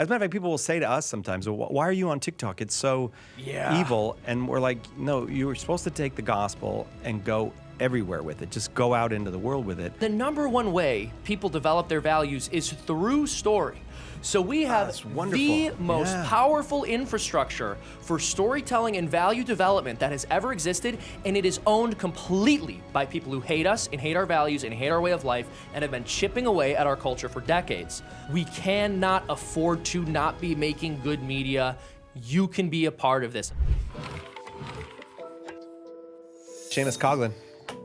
As a matter of fact, people will say to us sometimes, well, why are you on TikTok? It's so evil. And we're like, no, you were supposed to take the gospel and go everywhere with it. Just go out into the world with it. The number one way people develop their values is through story. So we have the most powerful infrastructure for storytelling and value development that has ever existed, and it is owned completely by people who hate us and hate our values and hate our way of life and have been chipping away at our culture for decades. We cannot afford to not be making good media. You can be a part of this. Seamus Coughlin,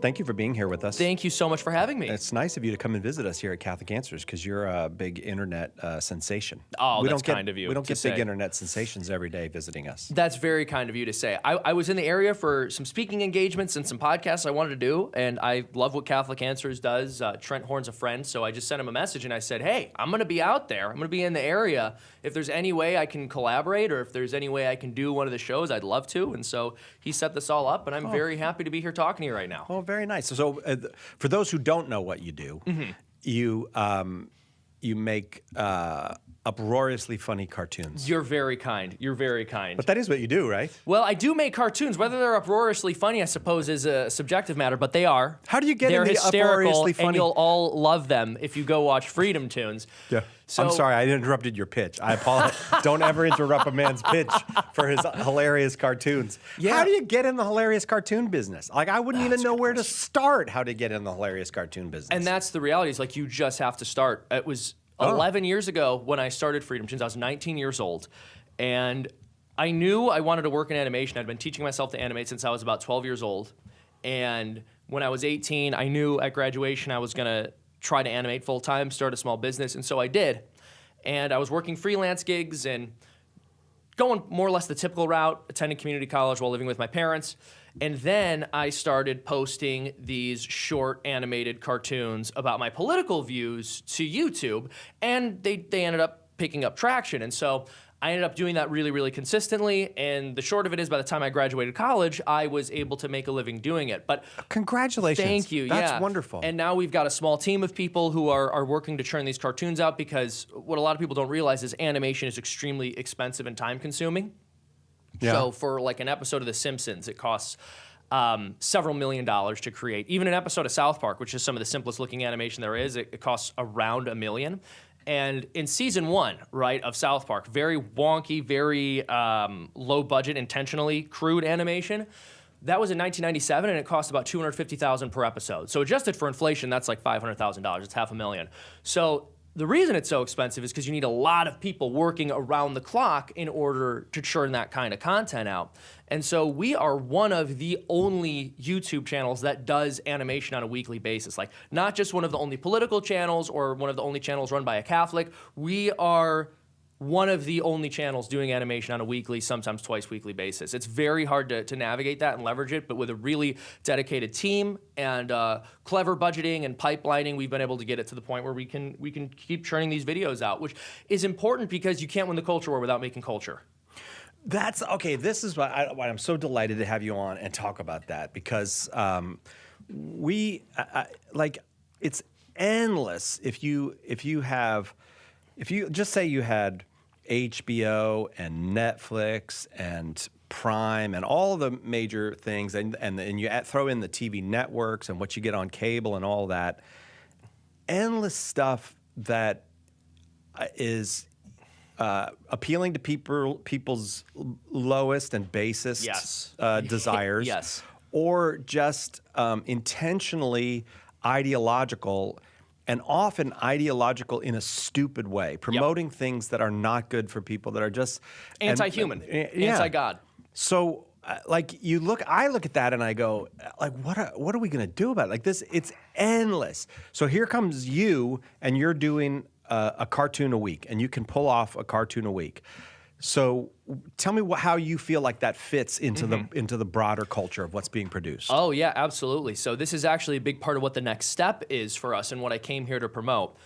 thank you for being here with us. Thank you so much for having me. It's nice of you to come and visit us here at Catholic Answers because you're a big internet sensation. Oh, that's kind of you. We don't get big internet sensations every day visiting us. That's very kind of you to say. I was in the area for some speaking engagements and some podcasts I wanted to do, and I love what Catholic Answers does. Trent Horn's a friend, so I just sent him a message and I said, hey, I'm going to be out there. I'm going to be in the area. If there's any way I can collaborate or if there's any way I can do one of the shows, I'd love to. And so he set this all up, and I'm very happy to be here talking to you right now. Oh, very nice. So for those who don't know what you do, you make uproariously funny cartoons. You're very kind. You're very kind. But that is what you do, right? Well, I do make cartoons. Whether they're uproariously funny, I suppose, is a subjective matter, but they are. How do you get they're in the uproariously funny? And you'll all love them if you go watch FreedomToons. Yeah. So, I'm sorry, I interrupted your pitch. I apologize. Don't ever interrupt a man's pitch for his hilarious cartoons. Yeah. How do you get in the hilarious cartoon business? Like, I wouldn't even know where to start how to get in the hilarious cartoon business. And that's the reality. Is like you just have to start. It was 11 years ago when I started FreedomToons. I was 19 years old, and I knew I wanted to work in animation. I'd been teaching myself to animate since I was about 12 years old. And when I was 18, I knew at graduation I was going to try to animate full-time, start a small business, and so I did. And I was working freelance gigs and going more or less the typical route, attending community college while living with my parents. And then I started posting these short animated cartoons about my political views to YouTube, and they ended up picking up traction. And so I ended up doing that really, really consistently, and the short of it is by the time I graduated college, I was able to make a living doing it. But congratulations. Thank you. That's wonderful. And now we've got a small team of people who are working to churn these cartoons out, because what a lot of people don't realize is animation is extremely expensive and time-consuming. Yeah. So for like an episode of The Simpsons, it costs several $1 million to create. Even an episode of South Park, which is some of the simplest looking animation there is, it costs around $1 million. And in season 1, right, of South Park, very wonky, very low budget, intentionally crude animation. That was in 1997, and it cost about $250,000 per episode. So adjusted for inflation, that's like $500,000. It's $500,000. So the reason it's so expensive is because you need a lot of people working around the clock in order to churn that kind of content out. And so we are one of the only YouTube channels that does animation on a weekly basis. Like, not just one of the only political channels or one of the only channels run by a Catholic. We are one of the only channels doing animation on a weekly, sometimes twice weekly basis. It's very hard to navigate that and leverage it, but with a really dedicated team and clever budgeting and pipelining, we've been able to get it to the point where we can keep churning these videos out, which is important because you can't win the culture war without making culture. That's okay. This is why I'm so delighted to have you on and talk about that, because like, it's endless. If you just say you had HBO and Netflix and Prime and all the major things, and you throw in the TV networks and what you get on cable and all that, endless stuff that is appealing to people's lowest and basest desires, yes, or just intentionally ideological, and often ideological in a stupid way, promoting things that are not good for people, that are just anti-human, anti-God. So, I look at that and I go, like, what are we going to do about it? Like this, it's endless. So here comes you, and you're doing a cartoon a week, and you can pull off a cartoon a week. So tell me how you feel like that fits into the broader culture of what's being produced. Oh, yeah, absolutely. So this is actually a big part of what the next step is for us and what I came here to promote.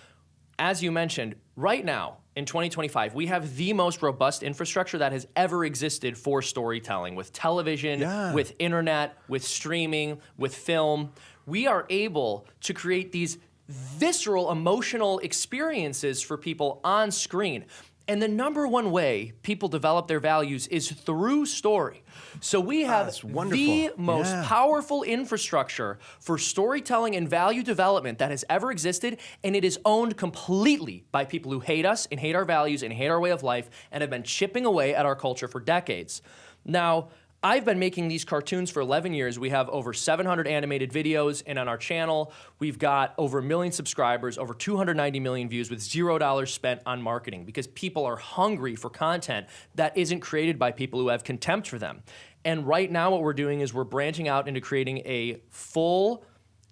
As you mentioned, right now, in 2025, we have the most robust infrastructure that has ever existed for storytelling, with television, with internet, with streaming, with film. We are able to create these visceral, emotional experiences for people on screen. And the number one way people develop their values is through story. So we have the most powerful infrastructure for storytelling and value development that has ever existed, and it is owned completely by people who hate us and hate our values and hate our way of life and have been chipping away at our culture for decades. Now, I've been making these cartoons for 11 years. We have over 700 animated videos, and on our channel, we've got over 1 million subscribers, over 290 million views with $0 spent on marketing because people are hungry for content that isn't created by people who have contempt for them. And right now what we're doing is we're branching out into creating a full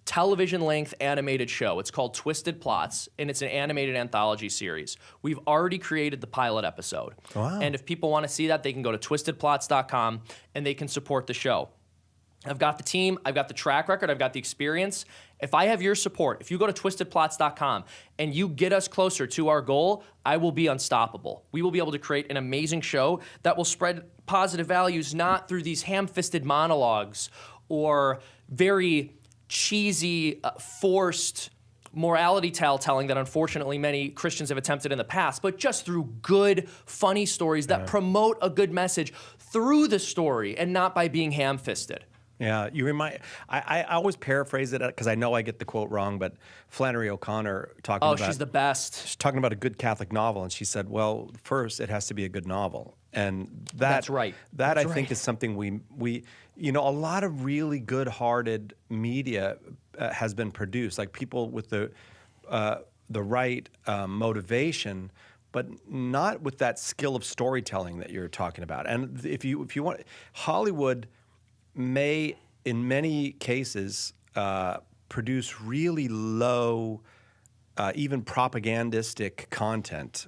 television-length animated show. It's called Twisted Plots, and it's an animated anthology series. We've already created the pilot episode. Wow. And if people want to see that, they can go to twistedplots.com, and they can support the show. I've got the team, I've got the track record, I've got the experience. If I have your support, if you go to twistedplots.com and you get us closer to our goal, I will be unstoppable. We will be able to create an amazing show that will spread positive values not through these ham-fisted monologues or very cheesy, forced morality tale-telling that unfortunately many Christians have attempted in the past, but just through good, funny stories that promote a good message through the story and not by being ham-fisted. Yeah, you remind. I always paraphrase it because I know I get the quote wrong, but Flannery O'Connor talking about. Oh, she's the best. She's talking about a good Catholic novel, and she said, "Well, first it has to be a good novel," and that's right. That I think is something we a lot of really good-hearted media has been produced, like people with the right motivation, but not with that skill of storytelling that you're talking about. And if you want, Hollywood may, in many cases, produce really low, even propagandistic content,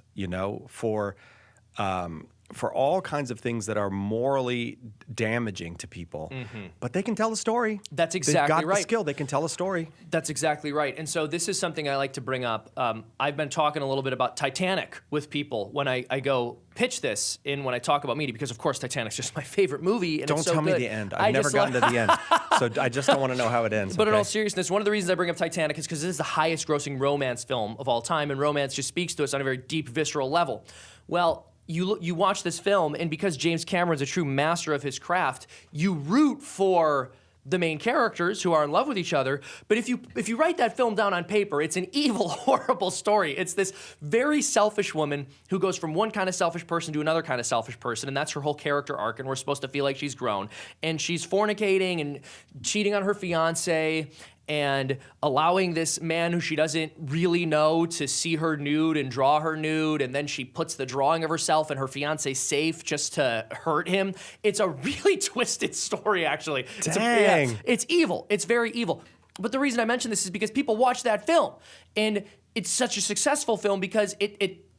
for all kinds of things that are morally damaging to people. Mm-hmm. But they can tell a story. That's exactly right. They've got the skill. They can tell a story. That's exactly right. And so this is something I like to bring up. I've been talking a little bit about Titanic with people when I go pitch this when I talk about media, because of course Titanic's just my favorite movie. And don't tell me the end. I've never gotten to the end. So I just don't want to know how it ends. But in all seriousness, one of the reasons I bring up Titanic is because this is the highest grossing romance film of all time, and romance just speaks to us on a very deep, visceral level. Well, you watch this film, and because James Cameron's a true master of his craft, you root for the main characters who are in love with each other. But if you write that film down on paper, it's an evil, horrible story. It's this very selfish woman who goes from one kind of selfish person to another kind of selfish person, and that's her whole character arc, and we're supposed to feel like she's grown. And she's fornicating and cheating on her fiance and allowing this man who she doesn't really know to see her nude and draw her nude, and then she puts the drawing of herself in her fiance's safe just to hurt him. It's a really twisted story, actually. Dang. It's evil. It's very evil. But the reason I mention this is because people watch that film, and it's such a successful film because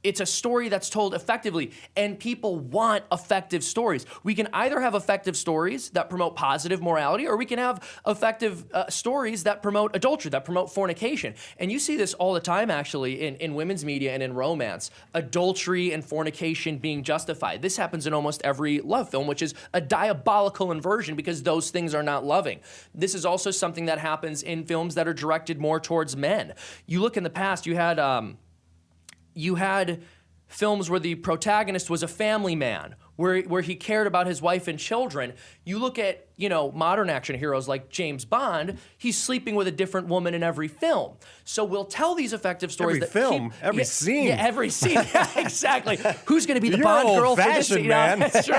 it's a story that's told effectively, and people want effective stories. We can either have effective stories that promote positive morality, or we can have effective stories that promote adultery, that promote fornication. And you see this all the time, actually, in women's media and in romance. Adultery and fornication being justified. This happens in almost every love film, which is a diabolical inversion because those things are not loving. This is also something that happens in films that are directed more towards men. You look in the past, you had films where the protagonist was a family man, where he cared about his wife and children. You look at, modern action heroes like James Bond, he's sleeping with a different woman in every film. So we'll tell these effective stories every scene. Yeah, every scene. Yeah, exactly. Who's going to be the You're Bond girl for this scene? scene? Man. That's true.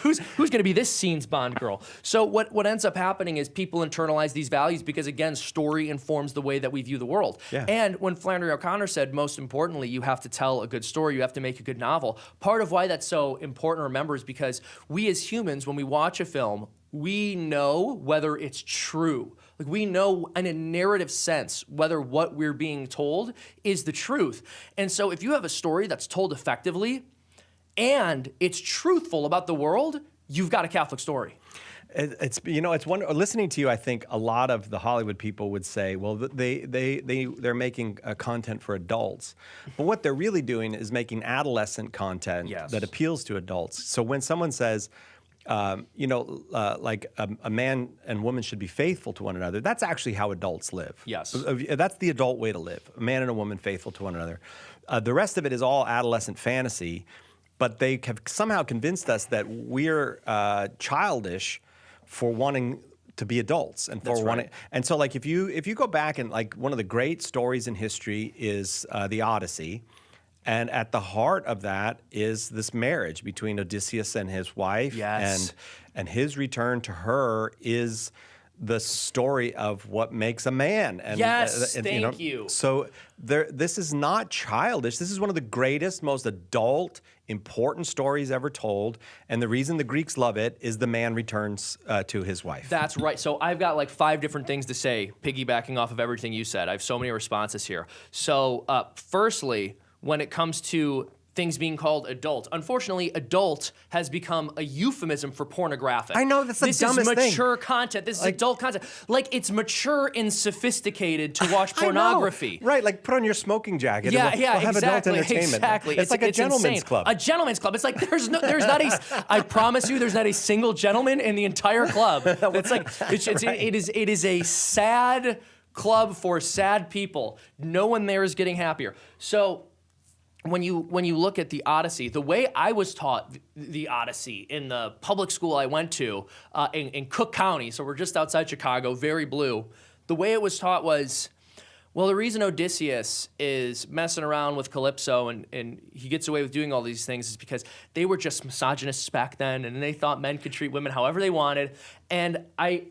Who's going to be this scene's Bond girl? So what ends up happening is people internalize these values because, again, story informs the way that we view the world. Yeah. And when Flannery O'Connor said, most importantly, you have to tell a good story, you have to make a good novel, part of why that's so important to remember is because we as humans, when we watch a film, we know whether it's true. Like, we know in a narrative sense whether what we're being told is the truth. And so if you have a story that's told effectively and it's truthful about the world, you've got a Catholic story. It's one. Listening to you, I think a lot of the Hollywood people would say, well, they're making content for adults, but what they're really doing is making adolescent content that appeals to adults. So when someone says, like a man and woman should be faithful to one another. That's actually how adults live. Yes. That's the adult way to live. A man and a woman faithful to one another. The rest of it is all adolescent fantasy, but they have somehow convinced us that we're childish for wanting to be adults and for wanting. And so, like, if you go back and, like, one of the great stories in history is the Odyssey. And at the heart of that is this marriage between Odysseus and his wife. Yes. And his return to her is the story of what makes a man. And, yes, thank you. So this is not childish. This is one of the greatest, most adult, important stories ever told. And the reason the Greeks love it is the man returns to his wife. That's right. So I've got like 5 different things to say, piggybacking off of everything you said. I have so many responses here. So firstly, when it comes to things being called adult, unfortunately, adult has become a euphemism for pornographic. I know, that's the dumbest thing. This is mature content. This is adult content. Like, it's mature and sophisticated to watch pornography. Right, like put on your smoking jacket. Yeah, and we'll have exactly, adult entertainment. exactly. It's like a gentleman's insane. club. A gentleman's club. It's like there's not a. I promise you, there's not a single gentleman in the entire club. It's like it is a sad club for sad people. No one there is getting happier. So when you look at the Odyssey, the way I was taught the Odyssey in the public school I went to in Cook County, so we're just outside Chicago, very blue, the way it was taught was, well, the reason Odysseus is messing around with Calypso and he gets away with doing all these things is because they were just misogynists back then, and they thought men could treat women however they wanted. And I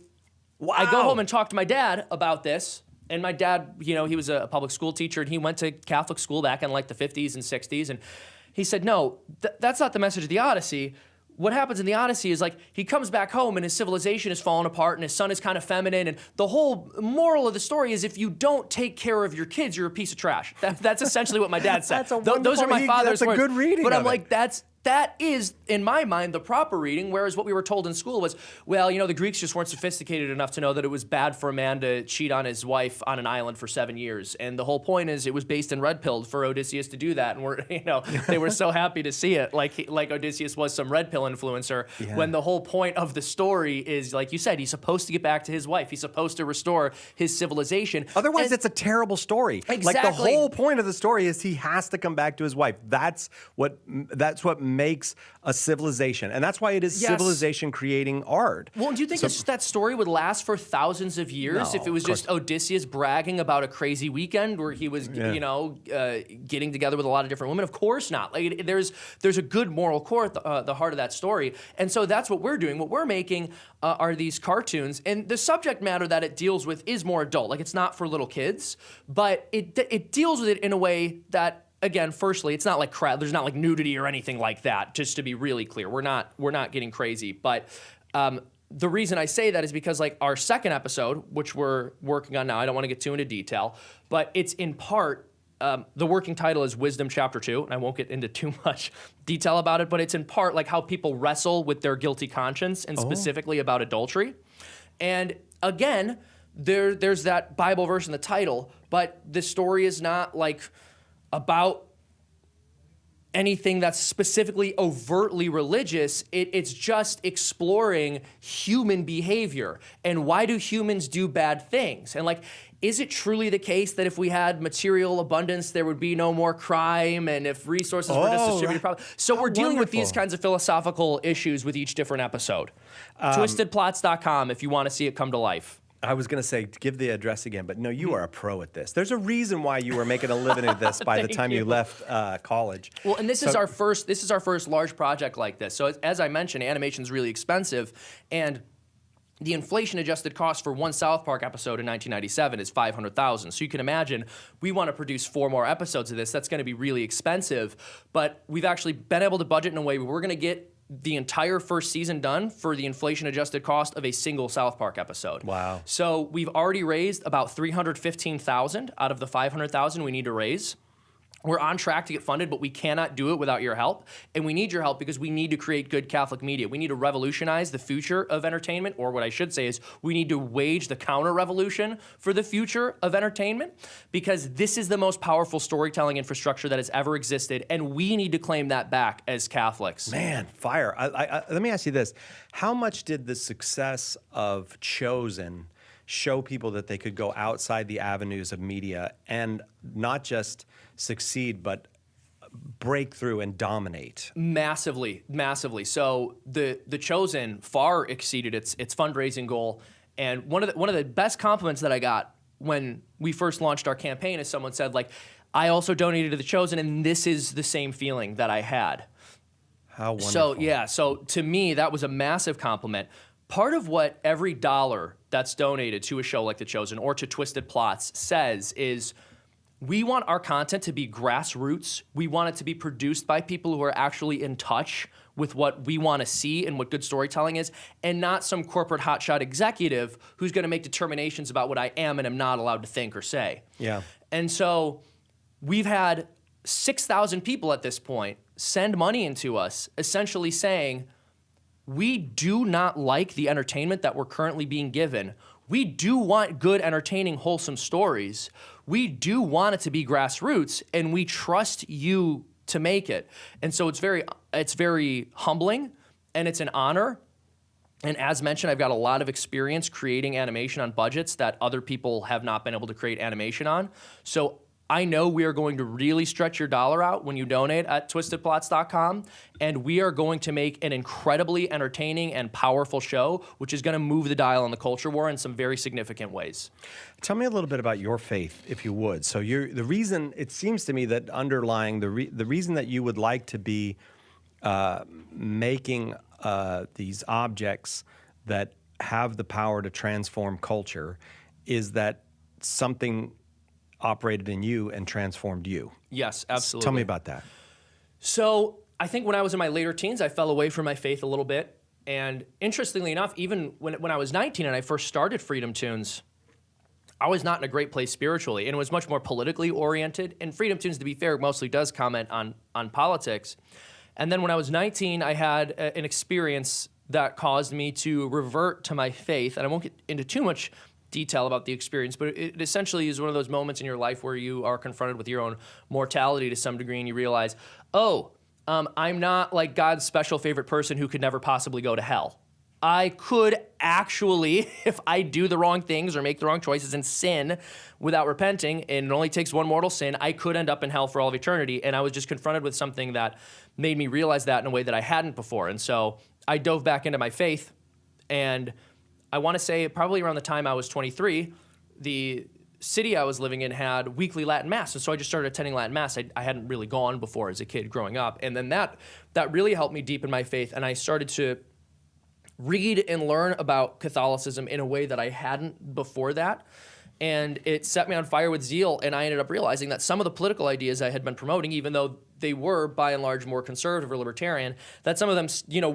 go home and talk to my dad about this. And my dad, he was a public school teacher, and he went to Catholic school back in like the 50s and 60s. And he said, no, that's not the message of the Odyssey. What happens in the Odyssey is, like, he comes back home and his civilization is falling apart and his son is kind of feminine. And the whole moral of the story is, if you don't take care of your kids, you're a piece of trash. That's essentially what my dad said. Those are my father's words. That's a good reading. But I'm like, that is, in my mind, the proper reading, whereas what we were told in school was, well, the Greeks just weren't sophisticated enough to know that it was bad for a man to cheat on his wife on an island for 7 years. And the whole point is, it was based in red pilled for Odysseus to do that. And they were so happy to see it, like Odysseus was some red pill influencer, when the whole point of the story is, like you said, he's supposed to get back to his wife. He's supposed to restore his civilization. Otherwise, it's a terrible story. Exactly. Like, the whole point of the story is he has to come back to his wife. That's what makes a civilization, and that's why it is civilization creating art. Well, do you think that story would last for thousands of years if it was just Odysseus bragging about a crazy weekend where he was, getting together with a lot of different women? Of course not. Like, there's a good moral core at the heart of that story, and so that's what we're doing. What we're making are these cartoons, and the subject matter that it deals with is more adult. Like, it's not for little kids, but it deals with it in a way that, again, firstly, it's not like there's not like nudity or anything like that, just to be really clear. We're not getting crazy. But the reason I say that is because, like, our second episode, which we're working on now, I don't want to get too into detail, but it's in part, the working title is Wisdom Chapter 2, and I won't get into too much detail about it, but it's in part like how people wrestle with their guilty conscience, and specifically about adultery. And again, there's that Bible verse in the title, but the story is not like about anything that's specifically overtly religious. It's just exploring human behavior and why do humans do bad things. And, like, is it truly the case that if we had material abundance, there would be no more crime, and if resources were just distributed properly? So we're dealing with these kinds of philosophical issues with each different episode. Twistedplots.com if you want to see it come to life. I was going to say, give the address again, but no, you are a pro at this. There's a reason why you were making a living at this by the time you left college. Well, and this is our first large project like this. So as I mentioned, animation's really expensive, and the inflation-adjusted cost for one South Park episode in 1997 is $500,000. So you can imagine, we want to produce 4 more episodes of this. That's going to be really expensive, but we've actually been able to budget in a way where we're going to get the entire first season done for the inflation-adjusted cost of a single South Park episode. Wow. So we've already raised about $315,000 out of the $500,000 we need to raise. We're on track to get funded, but we cannot do it without your help. And we need your help because we need to create good Catholic media. We need to revolutionize the future of entertainment, or what I should say is we need to wage the counter-revolution for the future of entertainment, because this is the most powerful storytelling infrastructure that has ever existed, and we need to claim that back as Catholics. Man, fire. Let me ask you this. How much did the success of Chosen show people that they could go outside the avenues of media and not just succeed, but break through and dominate? Massively, massively. So the Chosen far exceeded its fundraising goal. And one of the best compliments that I got when we first launched our campaign is someone said, like, I also donated to the Chosen, and this is the same feeling that I had. How wonderful. So yeah, so to me, that was a massive compliment. Part of what every dollar that's donated to a show like The Chosen or to Twisted Plots says is, we want our content to be grassroots. We want it to be produced by people who are actually in touch with what we want to see and what good storytelling is, and not some corporate hotshot executive who's going to make determinations about what I am and am not allowed to think or say. Yeah. And so we've had 6,000 people at this point send money into us, essentially saying, we do not like the entertainment that we're currently being given. We do want good, entertaining, wholesome stories. We do want it to be grassroots, and we trust you to make it. And so it's very humbling, and it's an honor. And as mentioned, I've got a lot of experience creating animation on budgets that other people have not been able to create animation on. So I know we are going to really stretch your dollar out when you donate at twistedplots.com, and we are going to make an incredibly entertaining and powerful show, which is going to move the dial on the culture war in some very significant ways. Tell me a little bit about your faith, if you would. So the reason, it seems to me that underlying the reason that you would like to be making these objects that have the power to transform culture is that something operated in you and transformed you. Yes, absolutely. Tell me about that. So I think when I was in my later teens, I fell away from my faith a little bit. And interestingly enough, even when I was 19 and I first started FreedomToons, I was not in a great place spiritually, and it was much more politically oriented. And FreedomToons, to be fair, mostly does comment on politics. And then when I was 19, I had an experience that caused me to revert to my faith. And I won't get into too much detail about the experience, but it essentially is one of those moments in your life where you are confronted with your own mortality to some degree, and you realize, I'm not like God's special favorite person who could never possibly go to hell. I could actually, if I do the wrong things or make the wrong choices and sin without repenting, and it only takes one mortal sin, I could end up in hell for all of eternity. And I was just confronted with something that made me realize that in a way that I hadn't before. And so I dove back into my faith, and I want to say probably around the time I was 23, the city I was living in had weekly Latin Mass. And so I just started attending Latin Mass. I hadn't really gone before as a kid growing up. And then that really helped me deepen my faith. And I started to read and learn about Catholicism in a way that I hadn't before that. And it set me on fire with zeal. And I ended up realizing that some of the political ideas I had been promoting, even though they were by and large more conservative or libertarian, that some of them,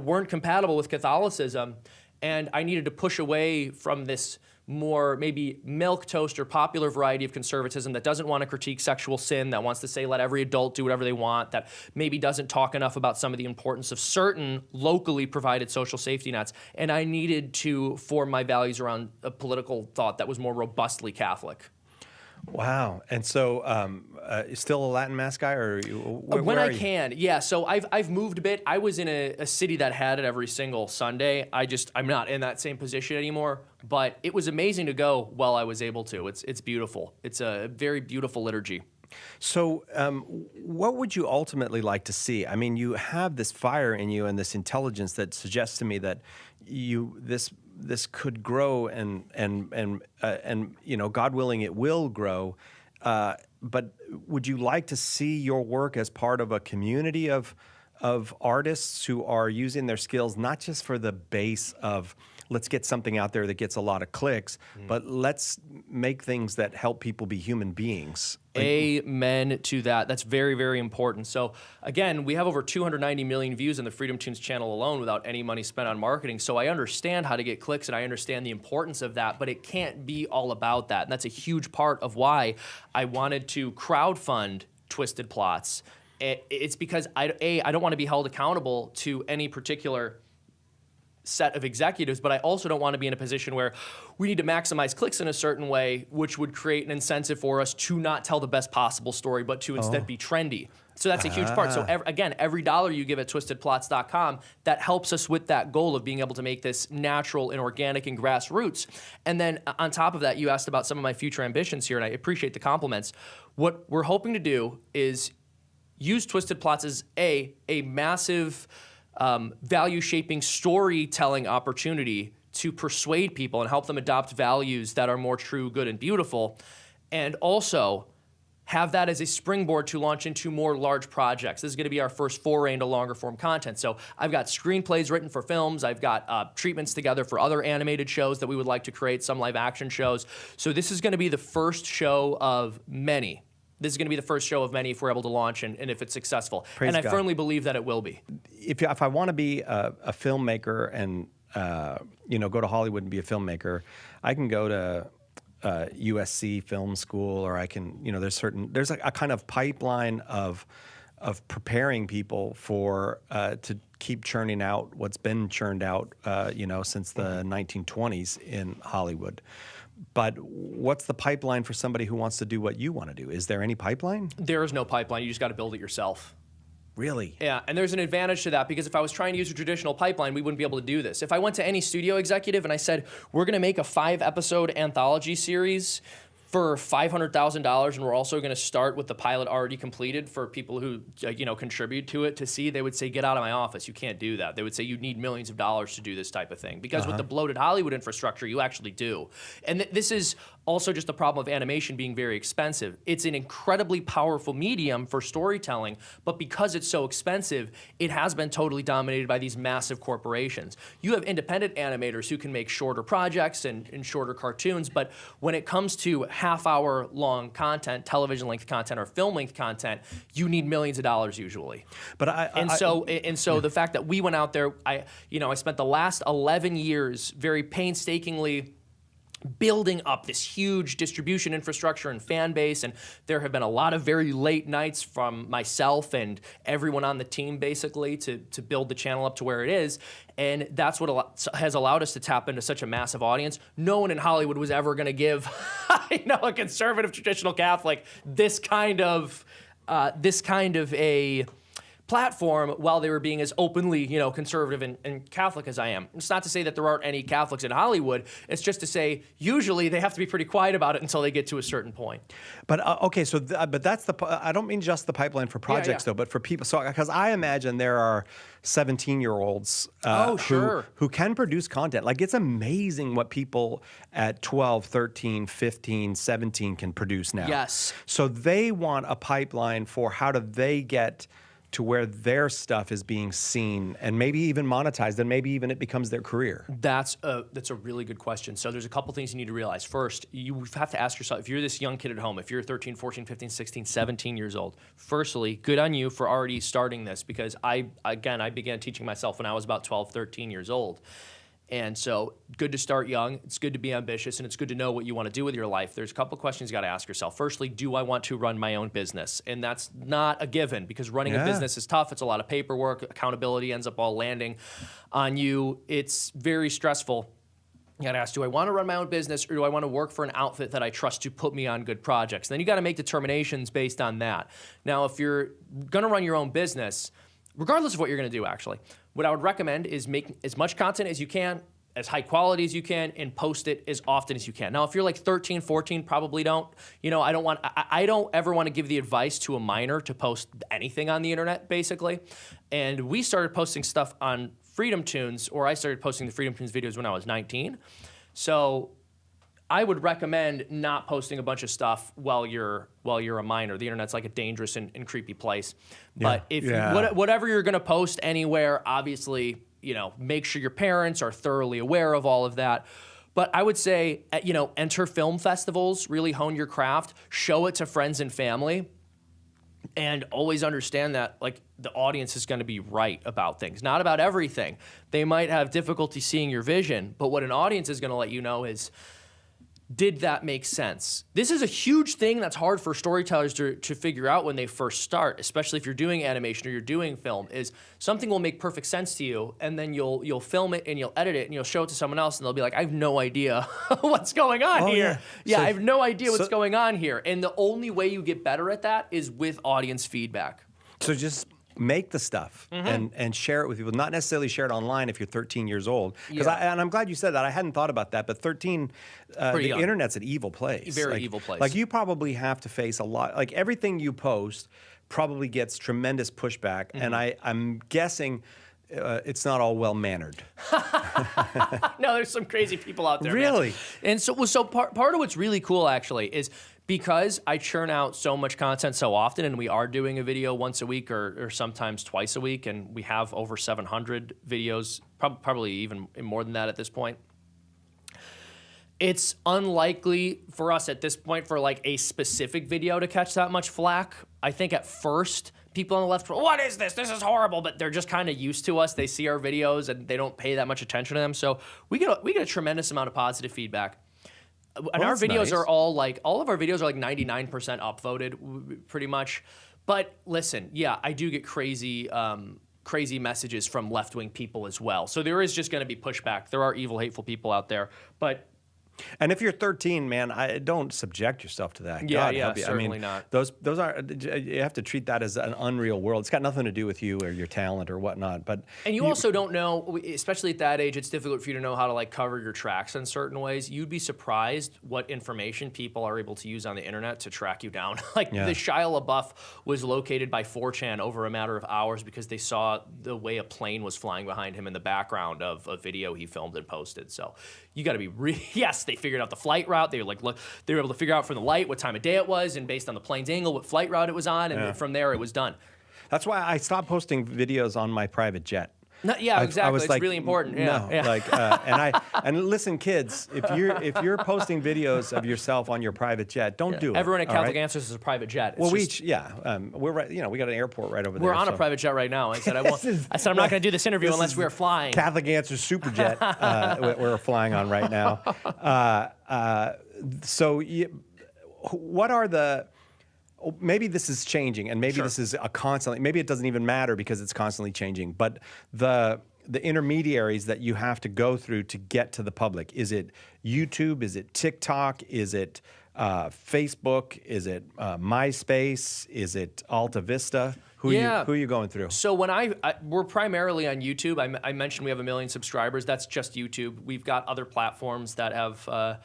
weren't compatible with Catholicism. And I needed to push away from this more maybe milquetoast or popular variety of conservatism that doesn't want to critique sexual sin, that wants to say let every adult do whatever they want, that maybe doesn't talk enough about some of the importance of certain locally provided social safety nets. And I needed to form my values around a political thought that was more robustly Catholic. Wow. And so still a Latin Mass guy, or when I can, yeah. So I've moved a bit. I was in a city that had it every single Sunday. I'm not in that same position anymore, but it was amazing to go while I was able to. It's beautiful. It's a very beautiful liturgy. So what would you ultimately like to see? I mean, you have this fire in you and this intelligence that suggests to me that this could grow and God willing, it will grow. But would you like to see your work as part of a community of artists who are using their skills not just for the base of let's get something out there that gets a lot of clicks, but let's make things that help people be human beings? Amen to that. That's very, very important. So again, we have over 290 million views on the FreedomToons channel alone without any money spent on marketing. So I understand how to get clicks, and I understand the importance of that, but it can't be all about that. And that's a huge part of why I wanted to crowdfund twisted plots. It's because I don't want to be held accountable to any particular set of executives, but I also don't want to be in a position where we need to maximize clicks in a certain way, which would create an incentive for us to not tell the best possible story, but to instead be trendy. So that's a huge part. So every dollar you give at twistedplots.com, that helps us with that goal of being able to make this natural and organic and grassroots. And then on top of that, you asked about some of my future ambitions here, and I appreciate the compliments. What we're hoping to do is use Twisted Plots as a massive value-shaping storytelling opportunity to persuade people and help them adopt values that are more true, good, and beautiful, and also have that as a springboard to launch into more large projects. This is going to be our first foray into longer-form content. So I've got screenplays written for films. I've got treatments together for other animated shows that we would like to create, some live-action shows. So this is going to be the first show of many. This is going to be the first show of many if we're able to launch and if it's successful. Praise and God. I firmly believe that it will be. If I want to be a filmmaker and go to Hollywood and be a filmmaker, I can go to USC Film School, or I can there's a kind of pipeline of preparing people for to keep churning out what's been churned out since the 1920s in Hollywood. But what's the pipeline for somebody who wants to do what you want to do? Is there any pipeline? There is no pipeline. You just got to build it yourself. Really? Yeah, and there's an advantage to that, because if I was trying to use a traditional pipeline, we wouldn't be able to do this. If I went to any studio executive and I said, we're going to make a 5-episode anthology series for $500,000, and we're also going to start with the pilot already completed for people who contribute to it to see, they would say, get out of my office. You can't do that. They would say you need millions of dollars to do this type of thing, because with the bloated Hollywood infrastructure, you actually do. And this is also just the problem of animation being very expensive. It's an incredibly powerful medium for storytelling, but because it's so expensive, it has been totally dominated by these massive corporations. You have independent animators who can make shorter projects and shorter cartoons, but when it comes to half-hour long content, television-length content, or film-length content, you need millions of dollars usually. But so the fact that we went out there, I spent the last 11 years very painstakingly building up this huge distribution infrastructure and fan base, and there have been a lot of very late nights from myself and everyone on the team basically to build the channel up to where it is, and that's what has allowed us to tap into such a massive audience. No one in Hollywood was ever going to give a conservative traditional Catholic this kind of a platform while they were being as openly, conservative and Catholic as I am. It's not to say that there aren't any Catholics in Hollywood. It's just to say usually they have to be pretty quiet about it until they get to a certain point. But okay, so but that's I don't mean just the pipeline for projects though, but for people. So because I imagine there are 17-year-olds who can produce content. Like, it's amazing what people at 12, 13, 15, 17 can produce now. Yes. So they want a pipeline for how do they get to where their stuff is being seen and maybe even monetized, and maybe even it becomes their career? That's a really good question. So there's a couple things you need to realize. First, you have to ask yourself, if you're this young kid at home, if you're 13, 14, 15, 16, 17 years old, firstly, good on you for already starting this, because I began teaching myself when I was about 12, 13 years old. And so good to start young. It's good to be ambitious, and it's good to know what you want to do with your life. There's a couple of questions you got to ask yourself. Firstly, do I want to run my own business? And that's not a given, because running a business is tough. It's a lot of paperwork. Accountability ends up all landing on you. It's very stressful. You got to ask, do I want to run my own business, or do I want to work for an outfit that I trust to put me on good projects? And then you got to make determinations based on that. Now, if you're going to run your own business, regardless of what you're going to do, actually, what I would recommend is make as much content as you can, as high quality as you can, and post it as often as you can. Now, if you're like 13, 14, probably don't. I don't ever want to give the advice to a minor to post anything on the internet, basically. And we started posting stuff on FreedomToons, or I started posting the FreedomToons videos when I was 19. So I would recommend not posting a bunch of stuff while you're a minor. The internet's like a dangerous and creepy place. But whatever you're going to post anywhere, obviously, make sure your parents are thoroughly aware of all of that. But I would say, enter film festivals, really hone your craft, show it to friends and family, and always understand that, like, the audience is going to be right about things, not about everything. They might have difficulty seeing your vision, but what an audience is going to let you know is, did that make sense? This is a huge thing that's hard for storytellers to figure out when they first start, especially if you're doing animation or you're doing film, is something will make perfect sense to you, and then you'll film it and you'll edit it and you'll show it to someone else, and they'll be like, I have no idea what's going on here. Yeah, I have no idea what's going on here. And the only way you get better at that is with audience feedback. So just make the stuff and share it with people. Not necessarily share it online if you're 13 years old. And I'm glad you said that. I hadn't thought about that. But 13, the young. internet's an evil place. Very evil place. Like you probably have to face a lot. Like everything you post probably gets tremendous pushback. And I'm guessing it's not all well mannered. No, there's some crazy people out there. Really? Man. And so part of what's really cool actually is, because I churn out so much content so often, and we are doing a video once a week or sometimes twice a week, and we have over 700 videos, probably even more than that at this point. It's unlikely for us at this point for like a specific video to catch that much flack. I think at first people on the left, what is this? This is horrible, but they're just kind of used to us. They see our videos and they don't pay that much attention to them. So we get a tremendous amount of positive feedback. And our videos are all of our videos are like 99% upvoted, pretty much. But listen, yeah, I do get crazy messages from left-wing people as well. So there is just going to be pushback. There are evil, hateful people out there. But and if you're 13, man, don't subject yourself to that. Yeah, God help you. certainly not. Those are, you have to treat that as an unreal world. It's got nothing to do with you or your talent or whatnot. And you also don't know, especially at that age, it's difficult for you to know how to like cover your tracks in certain ways. You'd be surprised what information people are able to use on the internet to track you down. The Shia LaBeouf was located by 4chan over a matter of hours because they saw the way a plane was flying behind him in the background of a video he filmed and posted. So you got to be yes, they figured out the flight route. They were able to figure out from the light what time of day it was, and based on the plane's angle, what flight route it was on, and from there it was done. That's why I stopped posting videos on my private jet. No, yeah, exactly. It's really important. And listen, kids, if you're posting videos of yourself on your private jet, don't do it. Everyone at Catholic Answers is a private jet. We're right. We got an airport right over there. We're on a private jet right now. I said I'm not going to do this interview unless we're flying. Catholic Answers Superjet we're flying on right now. What are the? Maybe this is changing, and maybe this is maybe it doesn't even matter because it's constantly changing. But the intermediaries that you have to go through to get to the public, is it YouTube? Is it TikTok? Is it Facebook? Is it MySpace? Is it Alta Vista? Who are you going through? So we're primarily on YouTube. I mentioned we have 1 million subscribers. That's just YouTube. We've got other platforms that have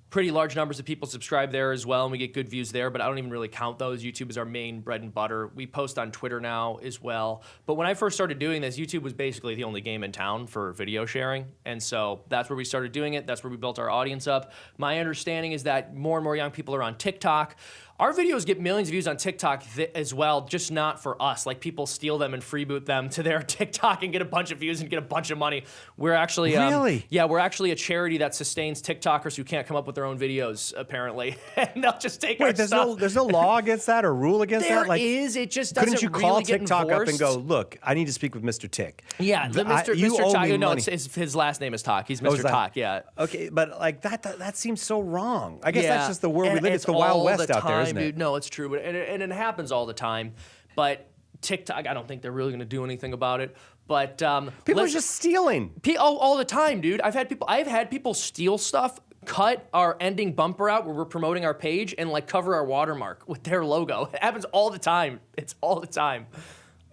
pretty large numbers of people subscribe there as well, and we get good views there, but I don't even really count those. YouTube is our main bread and butter. We post on Twitter now as well. But when I first started doing this, YouTube was basically the only game in town for video sharing, and so that's where we started doing it. That's where we built our audience up. My understanding is that more and more young people are on TikTok. Our videos get millions of views on TikTok as well, just not for us. Like, people steal them and freeboot them to their TikTok and get a bunch of views and get a bunch of money. We're actually we're actually a charity that sustains TikTokers who can't come up with their own videos, apparently, and they'll just take our stuff. There's no law against that or rule against that. There is. It just doesn't. Couldn't you call really TikTok get up and go, look, I need to speak with Mr. Tick? Yeah, Mr. Talk. No, his last name is Talk. He's Mr. Talk. Yeah. Okay, but like that seems so wrong. I guess that's just the world we live in. It's the Wild West out there, isn't it? Dude, no, it's true. And it happens all the time. But TikTok, I don't think they're really going to do anything about it. But people are just stealing. All the time, dude. I've had people steal stuff, cut our ending bumper out where we're promoting our page, and like cover our watermark with their logo. It happens all the time. It's all the time.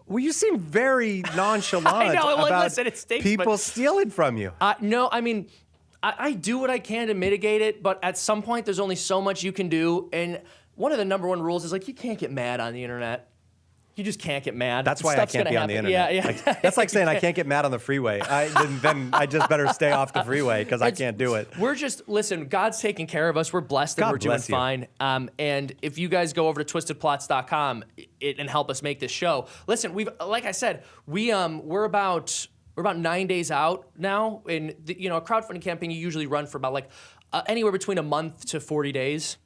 Well, you seem very nonchalant I know, about listen, it stinks, people stealing from you. No, I mean, I do what I can to mitigate it, but at some point there's only so much you can do, and one of the number one rules is like you can't get mad on the internet. You just can't get mad. That's why I can't be on the internet. Yeah. That's like saying I can't get mad on the freeway. Then I just better stay off the freeway because I can't do it. Listen, God's taking care of us. We're blessed and we're doing fine. And if you guys go over to twistedplots.com and help us make this show, listen, like I said, we're about 9 days out now. And a crowdfunding campaign you usually run for about anywhere between a month to 40 days.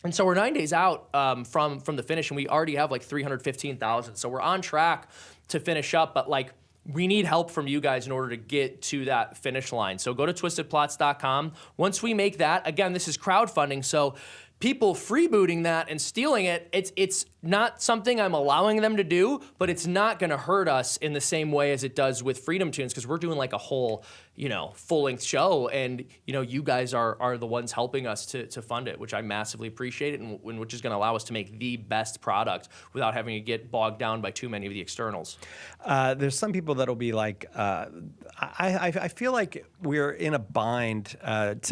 And so we're 9 days out from the finish, and we already have 315,000. So we're on track to finish up, but we need help from you guys in order to get to that finish line. So go to twistedplots.com. Once we make that, again, this is crowdfunding, so people freebooting that and stealing it, it's not something I'm allowing them to do, but it's not going to hurt us in the same way as it does with FreedomToons, because we're doing like a whole, full-length show, and, you guys are the ones helping us to fund it, which I massively appreciate it, and which is going to allow us to make the best product without having to get bogged down by too many of the externals. There's some people that'll be like, I feel like we're in a bind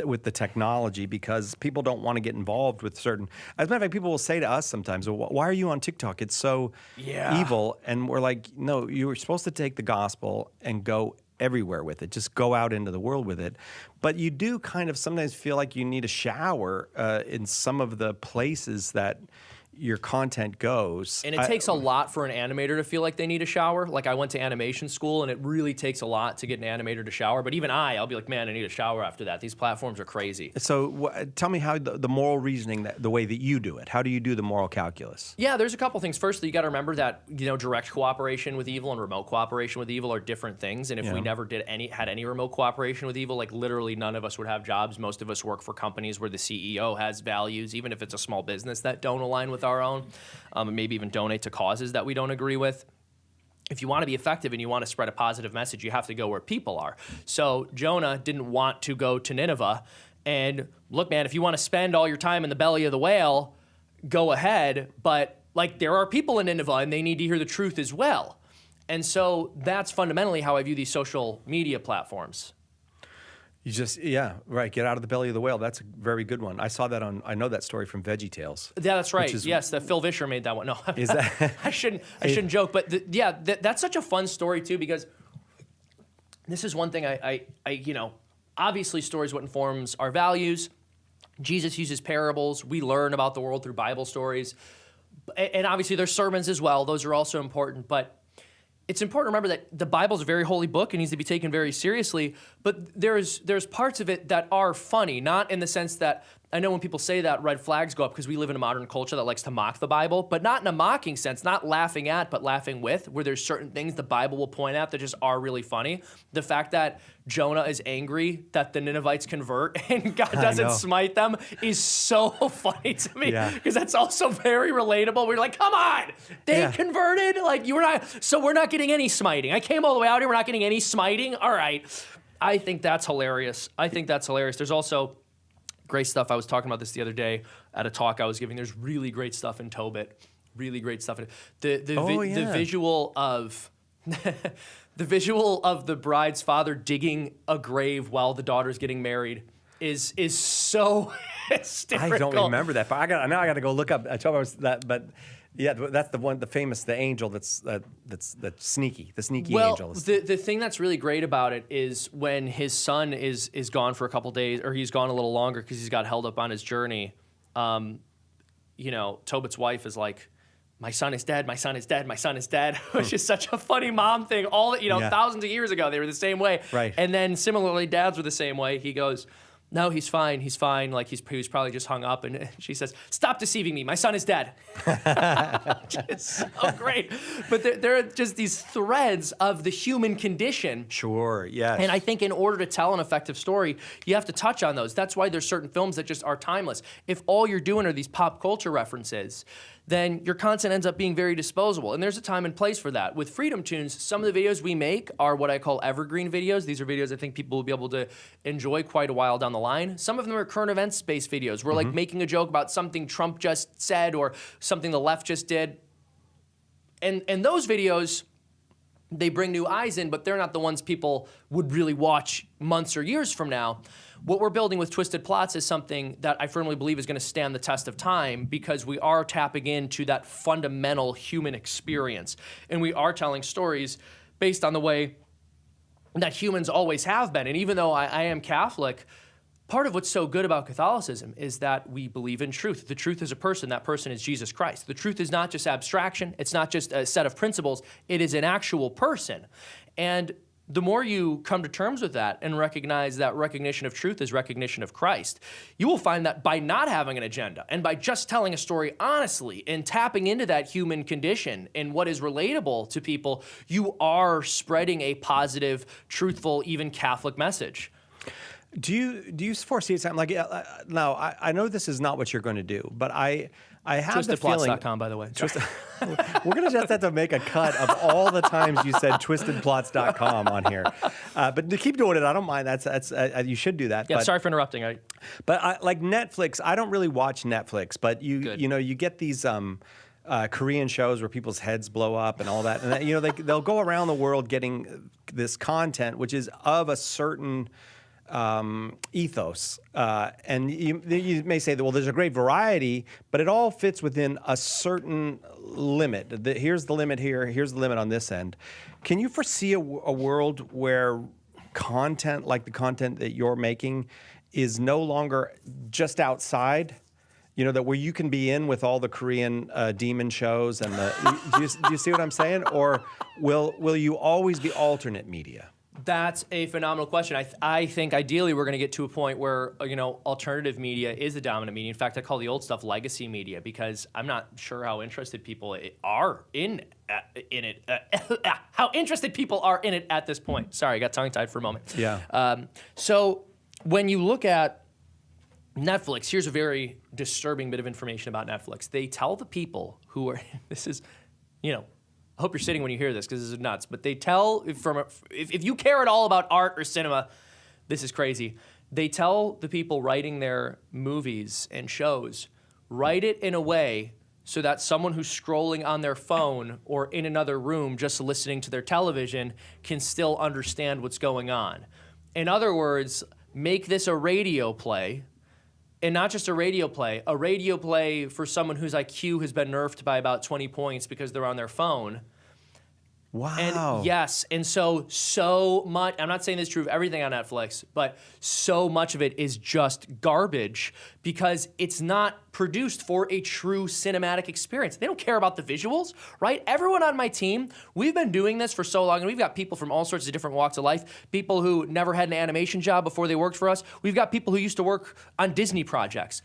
with the technology because people don't want to get involved with certain. As a matter of fact, people will say to us sometimes, well, why are you on TikTok? It's so evil. And we're like, no, you were supposed to take the gospel and go everywhere with it. Just go out into the world with it. But you do kind of sometimes feel like you need a shower in some of the places that your content goes. And it takes a lot for an animator to feel like they need a shower. Like, I went to animation school, and it really takes a lot to get an animator to shower. But even I'll be like, man, I need a shower after that. These platforms are crazy. So tell me how the moral reasoning, the way that you do it. How do you do the moral calculus? Yeah, there's a couple things. Firstly, you got to remember that direct cooperation with evil and remote cooperation with evil are different things. And if we never had any remote cooperation with evil, like literally none of us would have jobs. Most of us work for companies where the CEO has values, even if it's a small business, that don't align with our own, and maybe even donate to causes that we don't agree with. If you want to be effective and you want to spread a positive message, you have to go where people are. So Jonah didn't want to go to Nineveh. And look, man, if you want to spend all your time in the belly of the whale, go ahead. But like, there are people in Nineveh, and they need to hear the truth as well. And so that's fundamentally how I view these social media platforms. You just, right. Get out of the belly of the whale. That's a very good one. I saw that I know that story from VeggieTales. Yeah, that's right. Yes, that Phil Vischer made that one. No, is that? I shouldn't joke, but that's such a fun story too, because this is one thing I obviously stories what informs our values. Jesus uses parables. We learn about the world through Bible stories, and obviously there's sermons as well. Those are also important, but it's important to remember that the Bible is a very holy book and needs to be taken very seriously, but there's parts of it that are funny, not in the sense that, I know when people say that, red flags go up because we live in a modern culture that likes to mock the Bible, but not in a mocking sense, not laughing at, but laughing with, where there's certain things the Bible will point out that just are really funny. The fact that Jonah is angry that the Ninevites convert and God doesn't smite them is so funny to me, because that's also very relatable. We're like, come on, they converted? Like, so we're not getting any smiting. I came all the way out here, we're not getting any smiting? All right. I think that's hilarious. There's also great stuff. I was talking about this the other day at a talk I was giving. There's really great stuff in Tobit. Really great stuff. The visual of the visual of the bride's father digging a grave while the daughter's getting married is so hysterical. I don't remember that, but I got to go look up. I told you that, but. Yeah, that's the angel that's sneaky, the sneaky angel. The thing that's really great about it is when his son is gone for a couple days, or he's gone a little longer because he's got held up on his journey. Tobit's wife is like, my son is dead, my son is dead, my son is dead, which is such a funny mom thing. Thousands of years ago, they were the same way. Right. And then similarly, dads were the same way. He goes, no, he's fine. Like, he was probably just hung up. And she says, stop deceiving me. My son is dead. It's so great. But there are just these threads of the human condition. Sure, yes. And I think in order to tell an effective story, you have to touch on those. That's why there's certain films that just are timeless. If all you're doing are these pop culture references, then your content ends up being very disposable. And there's a time and place for that. With FreedomToons, some of the videos we make are what I call evergreen videos. These are videos I think people will be able to enjoy quite a while down the line. Some of them are current events-based videos. We're like making a joke about something Trump just said or something the left just did. And those videos, they bring new eyes in, but they're not the ones people would really watch months or years from now. What we're building with Twisted Plots is something that I firmly believe is going to stand the test of time, because we are tapping into that fundamental human experience. And we are telling stories based on the way that humans always have been. And even though I am Catholic, part of what's so good about Catholicism is that we believe in truth. The truth is a person. That person is Jesus Christ. The truth is not just abstraction. It's not just a set of principles. It is an actual person. And the more you come to terms with that and recognize that recognition of truth is recognition of Christ, you will find that by not having an agenda and by just telling a story honestly and tapping into that human condition and what is relatable to people, you are spreading a positive, truthful, even Catholic message. Do you foresee something like now? I know this is not what you're going to do, but I have the feeling. TwistedPlots.com, by the way. We're going to just have to make a cut of all the times you said TwistedPlots.com on here, but to keep doing it, I don't mind. That's you should do that. Yeah, but, sorry for interrupting. But like Netflix, I don't really watch Netflix, but you get these. Korean shows where people's heads blow up and all that, and they'll go around the world getting this content, which is of a certain ethos, and you may say that, well, there's a great variety, but it all fits within a certain limit. Here's the limit here, here's the limit on this end. Can you foresee a world where content like the content that you're making is no longer just outside? That where you can be in with all the Korean demon shows and do you see what I'm saying? Or will you always be alternate media? That's a phenomenal question. I think ideally we're going to get to a point where alternative media is the dominant media. In fact, I call the old stuff legacy media because I'm not sure how interested people are in it. How interested people are in it at this point. Sorry, I got tongue-tied for a moment. Yeah. So when you look at Netflix, here's a very disturbing bit of information about Netflix. They tell the people who are I hope you're sitting when you hear this because this is nuts. But they tell, if you care at all about art or cinema, this is crazy. They tell the people writing their movies and shows, write it in a way so that someone who's scrolling on their phone or in another room just listening to their television can still understand what's going on. In other words, make this a radio play. And not just a radio play for someone whose IQ has been nerfed by about 20 points because they're on their phone. Wow. And yes, and so much, I'm not saying this is true of everything on Netflix, but so much of it is just garbage because it's not produced for a true cinematic experience. They don't care about the visuals, right? Everyone on my team, we've been doing this for so long, and we've got people from all sorts of different walks of life, people who never had an animation job before they worked for us. We've got people who used to work on Disney projects.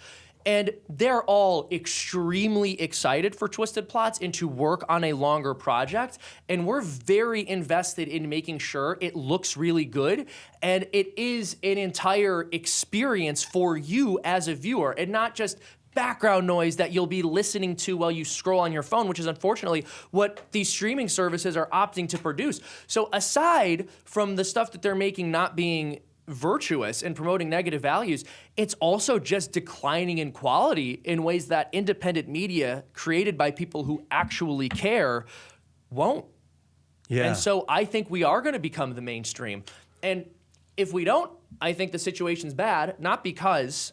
And they're all extremely excited for Twisted Plots and to work on a longer project. And we're very invested in making sure it looks really good and it is an entire experience for you as a viewer and not just background noise that you'll be listening to while you scroll on your phone, which is unfortunately what these streaming services are opting to produce. So aside from the stuff that they're making not being virtuous and promoting negative values, it's also just declining in quality in ways that independent media created by people who actually care won't. Yeah. And so I think we are going to become the mainstream. And if we don't, I think the situation's bad, not because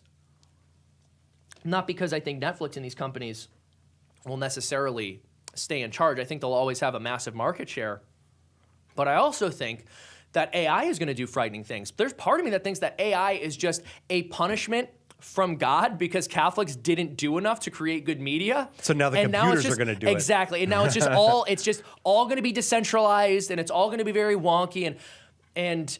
I think Netflix and these companies will necessarily stay in charge. I think they'll always have a massive market share. But I also think that AI is going to do frightening things. There's part of me that thinks that AI is just a punishment from God because Catholics didn't do enough to create good media. So now the computers are going to do it. Exactly. And now it's just all going to be decentralized and it's all going to be very wonky and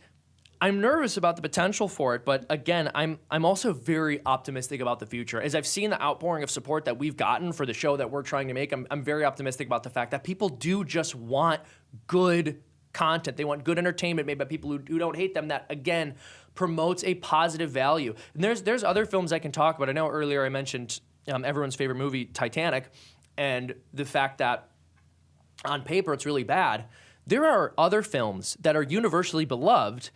I'm nervous about the potential for it, but again, I'm also very optimistic about the future. As I've seen the outpouring of support that we've gotten for the show that we're trying to make, I'm very optimistic about the fact that people do just want good content. They want good entertainment made by people who don't hate them that, again, promotes a positive value. And there's other films I can talk about. I know earlier I mentioned everyone's favorite movie, Titanic, and the fact that on paper it's really bad. There are other films that are universally beloved,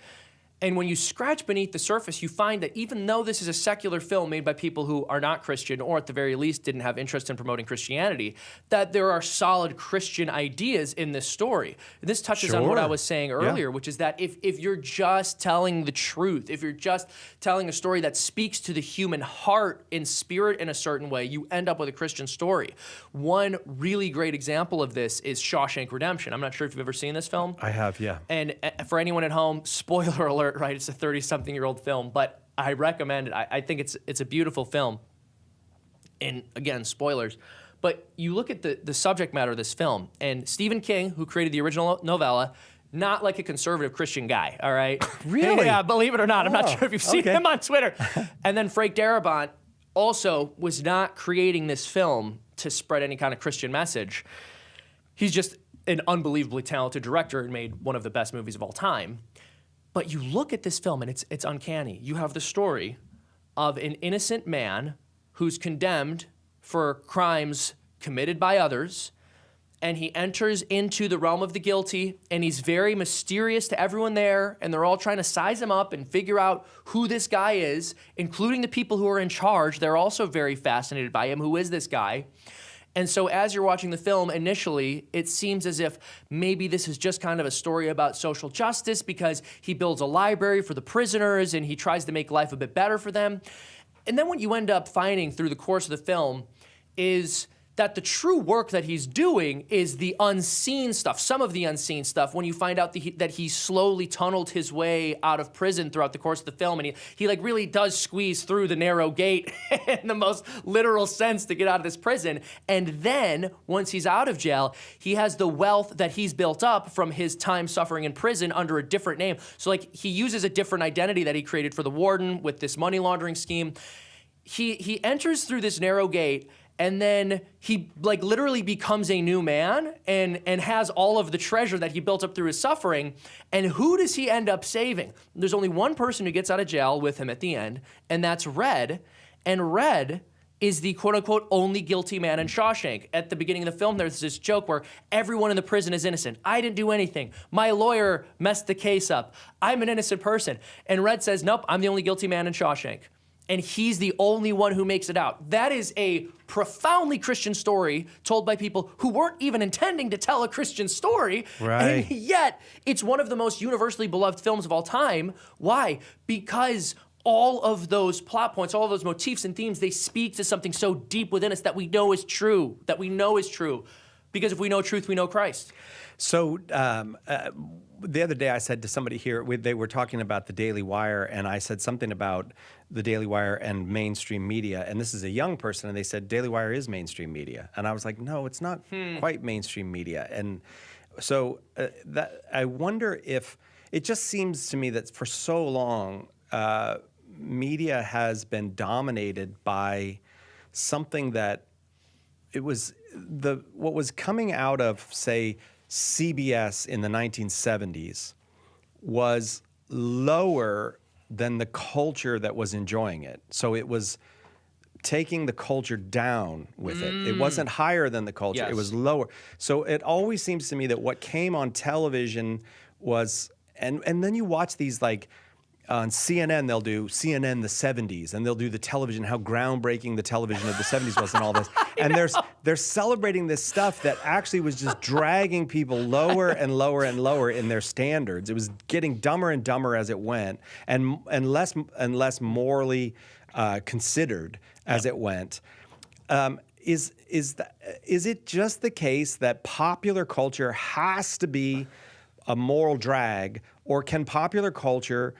and when you scratch beneath the surface, you find that even though this is a secular film made by people who are not Christian or at the very least didn't have interest in promoting Christianity, that there are solid Christian ideas in this story. And this touches on what I was saying earlier, which is that if you're just telling the truth, if you're just telling a story that speaks to the human heart and spirit in a certain way, you end up with a Christian story. One really great example of this is Shawshank Redemption. I'm not sure if you've ever seen this film. I have, yeah. And for anyone at home, spoiler alert, right? It's a 30-something-year-old film, but I recommend it. I think it's a beautiful film. And again, spoilers. But you look at the subject matter of this film, and Stephen King, who created the original novella, not like a conservative Christian guy, all right? Really? Yeah, believe it or not. I'm not sure if you've seen him on Twitter. And then Frank Darabont also was not creating this film to spread any kind of Christian message. He's just an unbelievably talented director and made one of the best movies of all time. But you look at this film and it's uncanny. You have the story of an innocent man who's condemned for crimes committed by others, and he enters into the realm of the guilty, and he's very mysterious to everyone there, and they're all trying to size him up and figure out who this guy is, including the people who are in charge. They're also very fascinated by him. Who is this guy? And so as you're watching the film, initially, it seems as if maybe this is just kind of a story about social justice because he builds a library for the prisoners and he tries to make life a bit better for them. And then what you end up finding through the course of the film is that the true work that he's doing is the unseen stuff, some of the unseen stuff, when you find out that he slowly tunneled his way out of prison throughout the course of the film, and he like really does squeeze through the narrow gate in the most literal sense to get out of this prison. And then, once he's out of jail, he has the wealth that he's built up from his time suffering in prison under a different name. So like he uses a different identity that he created for the warden with this money laundering scheme. He enters through this narrow gate, and then he like literally becomes a new man and has all of the treasure that he built up through his suffering. And who does he end up saving? There's only one person who gets out of jail with him at the end, and that's Red. And Red is the quote-unquote only guilty man in Shawshank. At the beginning of the film, there's this joke where everyone in the prison is innocent. I didn't do anything. My lawyer messed the case up. I'm an innocent person. And Red says, nope, I'm the only guilty man in Shawshank. And he's the only one who makes it out. That is a profoundly Christian story told by people who weren't even intending to tell a Christian story. Right. And yet, it's one of the most universally beloved films of all time. Why? Because all of those plot points, all of those motifs and themes, they speak to something so deep within us that we know is true, Because if we know truth, we know Christ. So the other day I said to somebody here, they were talking about the Daily Wire, and I said something about the Daily Wire and mainstream media. And this is a young person, and they said, Daily Wire is mainstream media. And I was like, no, it's not quite mainstream media. And so that I wonder if, it just seems to me that for so long, media has been dominated by something that what was coming out of, say, CBS in the 1970s was lower than the culture that was enjoying it. So it was taking the culture down with it. It wasn't higher than the culture. Yes. It was lower. So it always seems to me that what came on television was, and then you watch these like, on CNN, they'll do CNN the 70s, and they'll do the television, how groundbreaking the television of the 70s was and all this. And they're celebrating this stuff that actually was just dragging people lower and lower and lower in their standards. It was getting dumber and dumber as it went, and less morally considered as it went. Is it just the case that popular culture has to be a moral drag, or can popular culture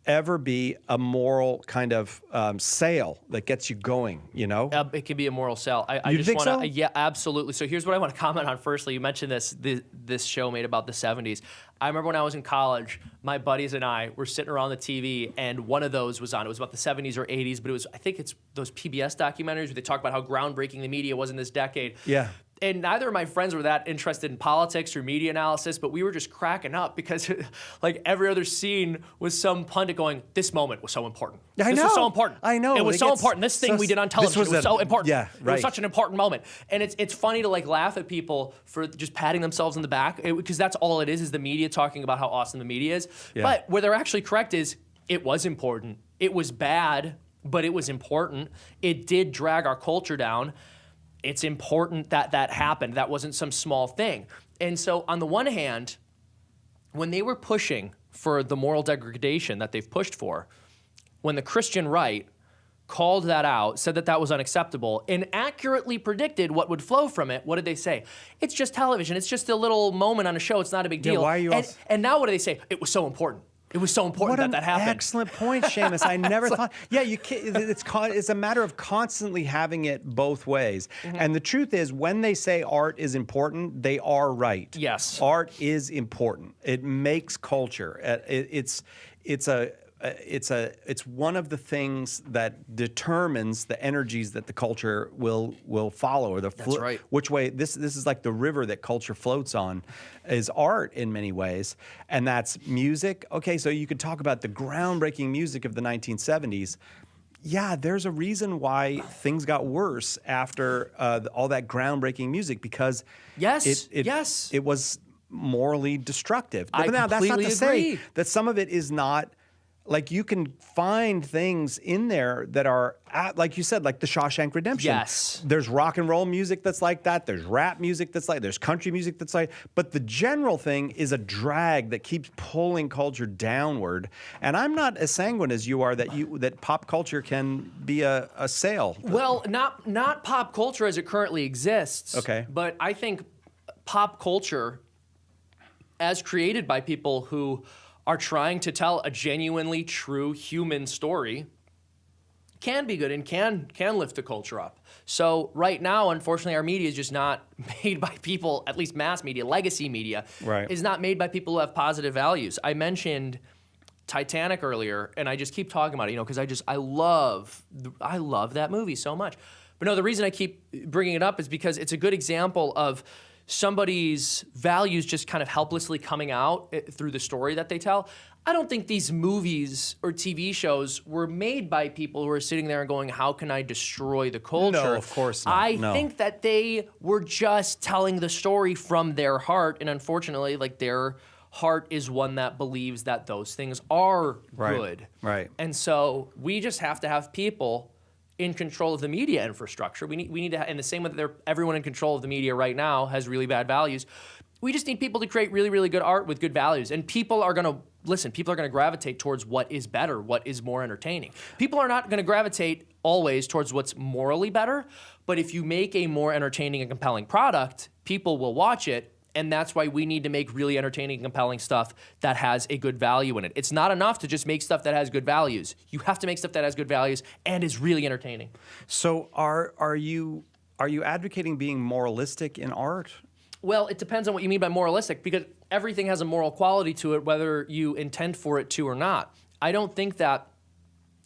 ever be a moral kind of sail that gets you going, you know? It can be a moral sell. I You just think want to, so? yeah, absolutely. So here's what I want to comment on. Firstly, you mentioned this show made about the 70s. I remember when I was in college, my buddies and I were sitting around the TV, and one of those was on. It was about the 70s or 80s, but I think it's those PBS documentaries where they talk about how groundbreaking the media was in this decade. Yeah. And neither of my friends were that interested in politics or media analysis, but we were just cracking up because like every other scene was some pundit going, this moment was so important. I This know. was so important. I know. It was so important. This thing we did on television was so important. Yeah, It right. was such an important moment. And it's funny to like laugh at people for just patting themselves in the back because that's all it is the media talking about how awesome the media is. Yeah. But where they're actually correct is it was important. It was bad, but it was important. It did drag our culture down. It's important that that happened. That wasn't some small thing. And so on the one hand, when they were pushing for the moral degradation that they've pushed for, when the Christian right called that out, said that that was unacceptable, and accurately predicted what would flow from it, what did they say? It's just television. It's just a little moment on a show. It's not a big deal. Why are you and now what do they say? It was so important. It was so important that happened. Excellent point, Seamus. I never thought. Yeah, you can't, it's a matter of constantly having it both ways. And the truth is, when they say art is important, they are right. Yes. Art is important. It makes culture. It's one of the things that determines the energies that the culture will follow, or That's right. which way. This is like the river that culture floats on, is art in many ways, and that's music. Okay, so you could talk about the groundbreaking music of the 1970s. Yeah, there's a reason why things got worse after all that groundbreaking music, because it was morally destructive. I Now, that's not to completely agree. say that some of it is not. Like, you can find things in there that are, like you said, like the Shawshank Redemption. Yes. There's rock and roll music that's like that. There's rap music that's like, there's country music that's like, but the general thing is a drag that keeps pulling culture downward. And I'm not as sanguine as you are that pop culture can be a sail. Well, not pop culture as it currently exists. Okay. But I think pop culture, as created by people who are trying to tell a genuinely true human story, can be good and can lift the culture up. So right now, unfortunately, our media is just not made by people, at least mass media, legacy media, Right. is not made by people who have positive values. I mentioned Titanic earlier, and I just keep talking about it, because I love that movie so much. But no, the reason I keep bringing it up is because it's a good example of somebody's values just kind of helplessly coming out through the story that they tell. I don't think these movies or TV shows were made by people who are sitting there and going, how can I destroy the culture? No, of course not. I No. think that they were just telling the story from their heart, and unfortunately, like, their heart is one that believes that those things are good. Right. And so we just have to have people in control of the media infrastructure. We need to, in the same way that everyone in control of the media right now has really bad values. We just need people to create really, really good art with good values. And people are going to gravitate towards what is better, what is more entertaining. People are not going to gravitate always towards what's morally better, but if you make a more entertaining and compelling product, people will watch it. And that's why we need to make really entertaining and compelling stuff that has a good value in it. It's not enough to just make stuff that has good values. You have to make stuff that has good values and is really entertaining. So are you advocating being moralistic in art? Well, it depends on what you mean by moralistic, because everything has a moral quality to it, whether you intend for it to or not. I don't think that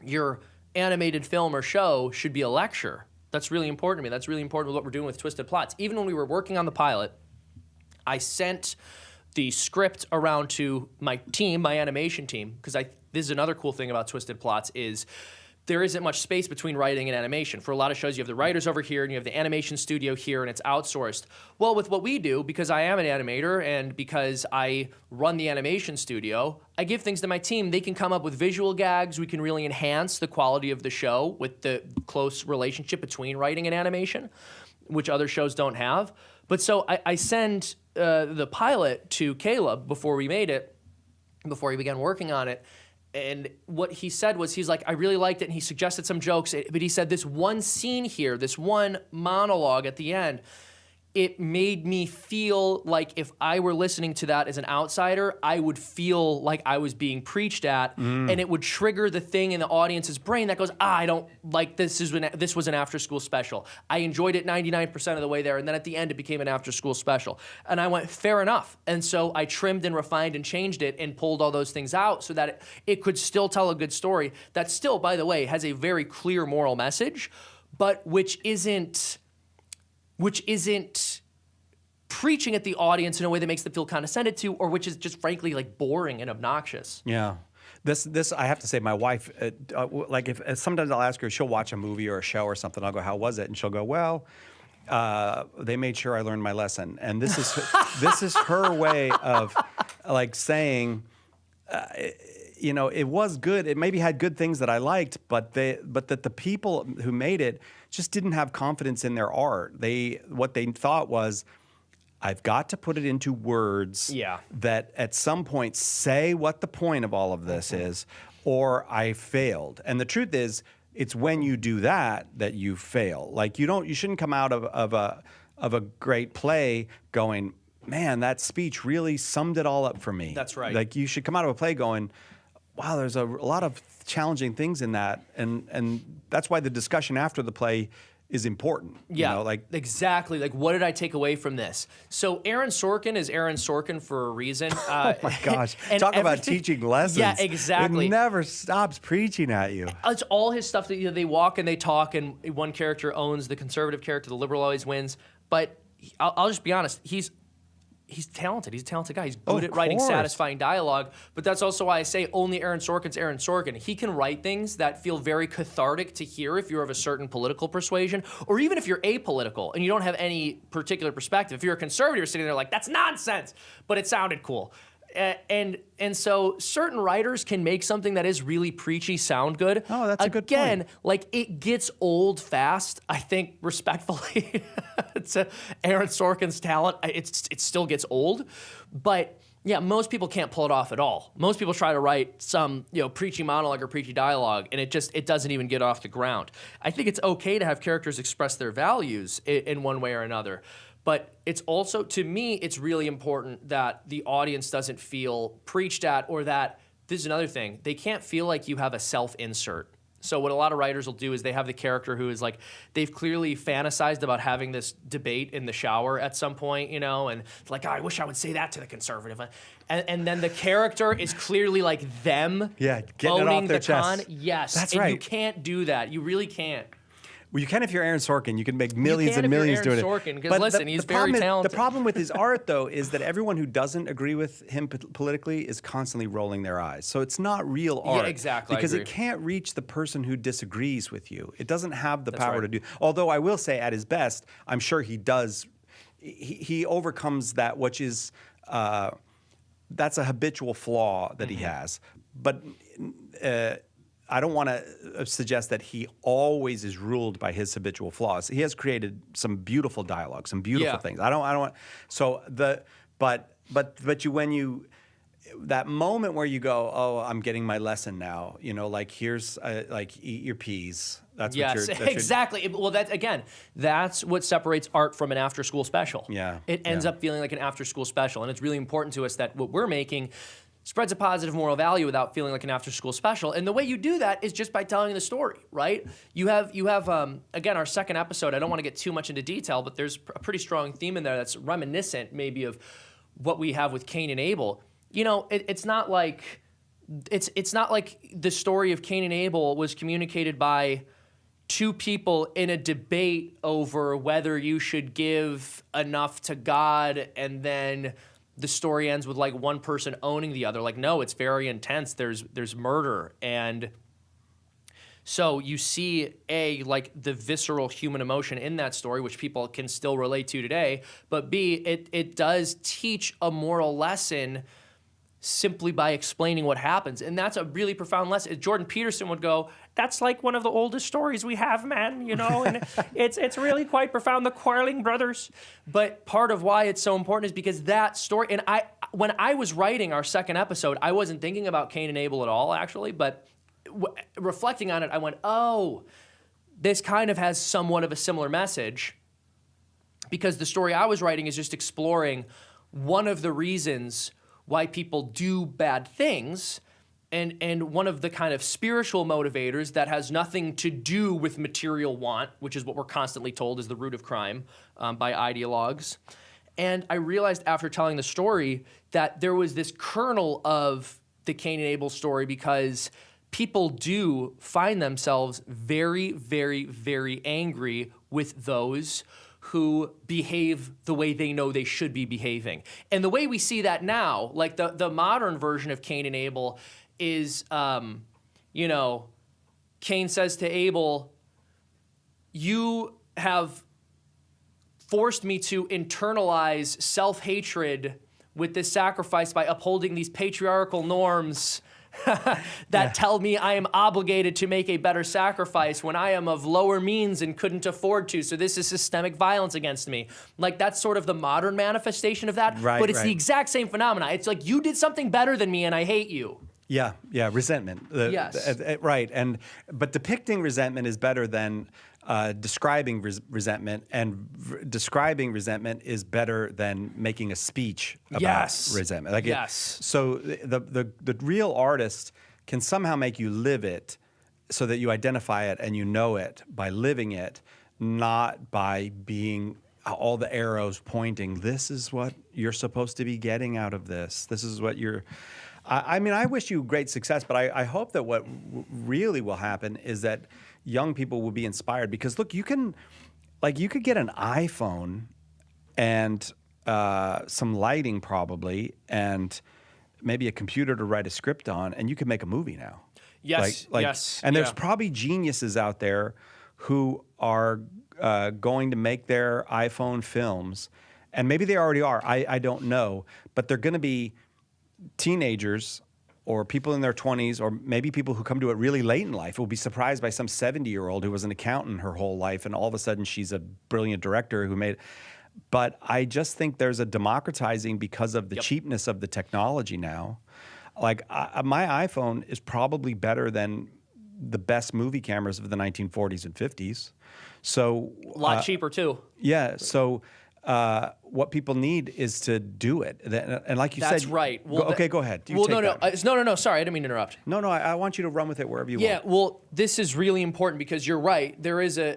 your animated film or show should be a lecture. That's really important to me. That's really important with what we're doing with Twisted Plots. Even when we were working on the pilot, I sent the script around to my team, my animation team, because this is another cool thing about Twisted Plots is there isn't much space between writing and animation. For a lot of shows, you have the writers over here and you have the animation studio here, and it's outsourced. Well, with what we do, because I am an animator and because I run the animation studio, I give things to my team. They can come up with visual gags. We can really enhance the quality of the show with the close relationship between writing and animation, which other shows don't have. But so I send the pilot to Caleb before we made it, before he began working on it. And what he said was, he's like, I really liked it. And he suggested some jokes. But he said, this one scene here, this one monologue at the end, it made me feel like if I were listening to that as an outsider, I would feel like I was being preached at, and it would trigger the thing in the audience's brain that goes, I don't like this. This was an after-school special. I enjoyed it 99% of the way there, and then at the end it became an after-school special. And I went, fair enough. And so I trimmed and refined and changed it and pulled all those things out so that it could still tell a good story that still, by the way, has a very clear moral message, but which isn't preaching at the audience in a way that makes them feel condescended to, or which is just frankly like boring and obnoxious. Yeah. This I have to say, my wife, like if sometimes I'll ask her, she'll watch a movie or a show or something. I'll go, how was it? And she'll go, well, they made sure I learned my lesson. And this is her way of like saying, it was good. It maybe had good things that I liked, but that the people who made it just didn't have confidence in their art. What they thought was, I've got to put it into words that at some point say what the point of all of this is, or I failed. And the truth is, it's when you do that you fail. Like you shouldn't come out of a great play going, man, that speech really summed it all up for me. That's right. Like, you should come out of a play going, wow, there's a lot of challenging things in that. And that's why the discussion after the play is important. Yeah, You know, like, exactly. Like, what did I take away from this? So Aaron Sorkin is Aaron Sorkin for a reason. oh my gosh. and Talk about everything- teaching lessons. Yeah, exactly. It never stops preaching at you. It's all his stuff that, you know, they walk and they talk, and one character owns the conservative character, the liberal always wins. But I'll just be honest, he's talented. He's a talented guy. He's good at writing satisfying dialogue. But that's also why I say only Aaron Sorkin's Aaron Sorkin. He can write things that feel very cathartic to hear if you're of a certain political persuasion, or even if you're apolitical and you don't have any particular perspective. If you're a conservative, you're sitting there like, that's nonsense, but it sounded cool. And so certain writers can make something that is really preachy sound good. Oh, that's a good point. Again, like, it gets old fast. I think, respectfully, to Aaron Sorkin's talent, it still gets old. But yeah, most people can't pull it off at all. Most people try to write some, you know, preachy monologue or preachy dialogue, and it doesn't even get off the ground. I think it's okay to have characters express their values in one way or another. But it's also, to me, it's really important that the audience doesn't feel preached at, or that, this is another thing, they can't feel like you have a self-insert. So what a lot of writers will do is they have the character who is like, they've clearly fantasized about having this debate in the shower at some point, you know, and it's like, oh, I wish I would say that to the conservative. And then the character is clearly like them Getting it owning off their the con. chest. Yes, That's and right. you can't do that. You really can't. Well, you can if you're Aaron Sorkin. You can make millions can and if you're millions Aaron doing Sorkin, it. 'cause listen, he's very talented. The problem with his art, though, is that everyone who doesn't agree with him politically is constantly rolling their eyes. So it's not real art. Yeah, exactly. I Because agree. it can't reach the person who disagrees with you. It doesn't have the power right. to do. Although I will say, at his best, I'm sure he does. He overcomes that, which is that's a habitual flaw that he has. But I don't want to suggest that he always is ruled by his habitual flaws. He has created some beautiful dialogue, some beautiful things. I don't want. So that moment where you go, oh, I'm getting my lesson now. You know, like, here's like, eat your peas. That's Yes, what you're. exactly. Well, that's what separates art from an after-school special. Yeah, It ends up feeling like an after-school special, and it's really important to us that what we're making spreads a positive moral value without feeling like an after-school special. And the way you do that is just by telling the story, right? You have again, our second episode, I don't want to get too much into detail, but there's a pretty strong theme in there that's reminiscent maybe of what we have with Cain and Abel. You know, it's not like the story of Cain and Abel was communicated by two people in a debate over whether you should give enough to God, and then the story ends with like one person owning the other. Like, no, it's very intense. There's murder, and so you see like the visceral human emotion in that story, which people can still relate to today. But B, it does teach a moral lesson simply by explaining what happens. And that's a really profound lesson. Jordan Peterson would go, that's like one of the oldest stories we have, man, you know, and it's really quite profound, the quarreling brothers. But part of why it's so important is because that story, and when I was writing our second episode, I wasn't thinking about Cain and Abel at all, actually, but reflecting on it, I went, oh, this kind of has somewhat of a similar message, because the story I was writing is just exploring one of the reasons why people do bad things, and one of the kind of spiritual motivators that has nothing to do with material want, which is what we're constantly told is the root of crime by ideologues. And I realized after telling the story that there was this kernel of the Cain and Abel story, because people do find themselves very, very, very angry with those who behave the way they know they should be behaving. And the way we see that now, like the modern version of Cain and Abel is, you know, Cain says to Abel, you have forced me to internalize self-hatred with this sacrifice by upholding these patriarchal norms that tell me I am obligated to make a better sacrifice when I am of lower means and couldn't afford to. So this is systemic violence against me. Like, that's sort of the modern manifestation of that. Right, but it's right. the exact same phenomena. It's like, you did something better than me and I hate you. Yeah, resentment. Yes. Right, but depicting resentment is better than describing resentment, and describing resentment is better than making a speech about resentment. Like so the real artist can somehow make you live it so that you identify it and you know it by living it, not by being all the arrows pointing, this is what you're supposed to be getting out of this. This is what you're... I mean, I wish you great success, but I hope that what really will happen is that young people will be inspired. Because look, you could get an iPhone and some lighting probably, and maybe a computer to write a script on, and you can make a movie now. Yes, And there's probably geniuses out there who are going to make their iPhone films, and maybe they already are. I don't know, but they're going to be teenagers or people in their 20s, or maybe people who come to it really late in life will be surprised by some 70-year-old who was an accountant her whole life, and all of a sudden she's a brilliant director who made... But I just think there's a democratizing because of the cheapness of the technology now. Like, my iPhone is probably better than the best movie cameras of the 1940s and 50s. So a lot cheaper too. Yeah. So what people need is to do it. And like you said, that's right. Well, go ahead. No. Sorry, I didn't mean to interrupt. No. I want you to run with it wherever you want. Yeah. Well, this is really important because you're right. There is a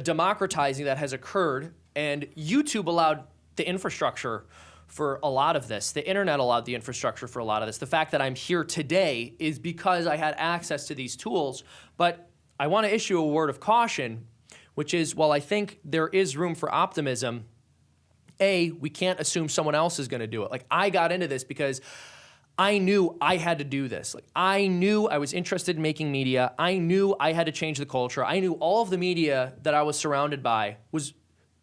democratizing that has occurred, and YouTube allowed the infrastructure for a lot of this. The internet allowed the infrastructure for a lot of this. The fact that I'm here today is because I had access to these tools. But I want to issue a word of caution, which is, while I think there is room for optimism, we can't assume someone else is going to do it. Like, I got into this because I knew I had to do this. Like, I knew I was interested in making media. I knew I had to change the culture. I knew all of the media that I was surrounded by was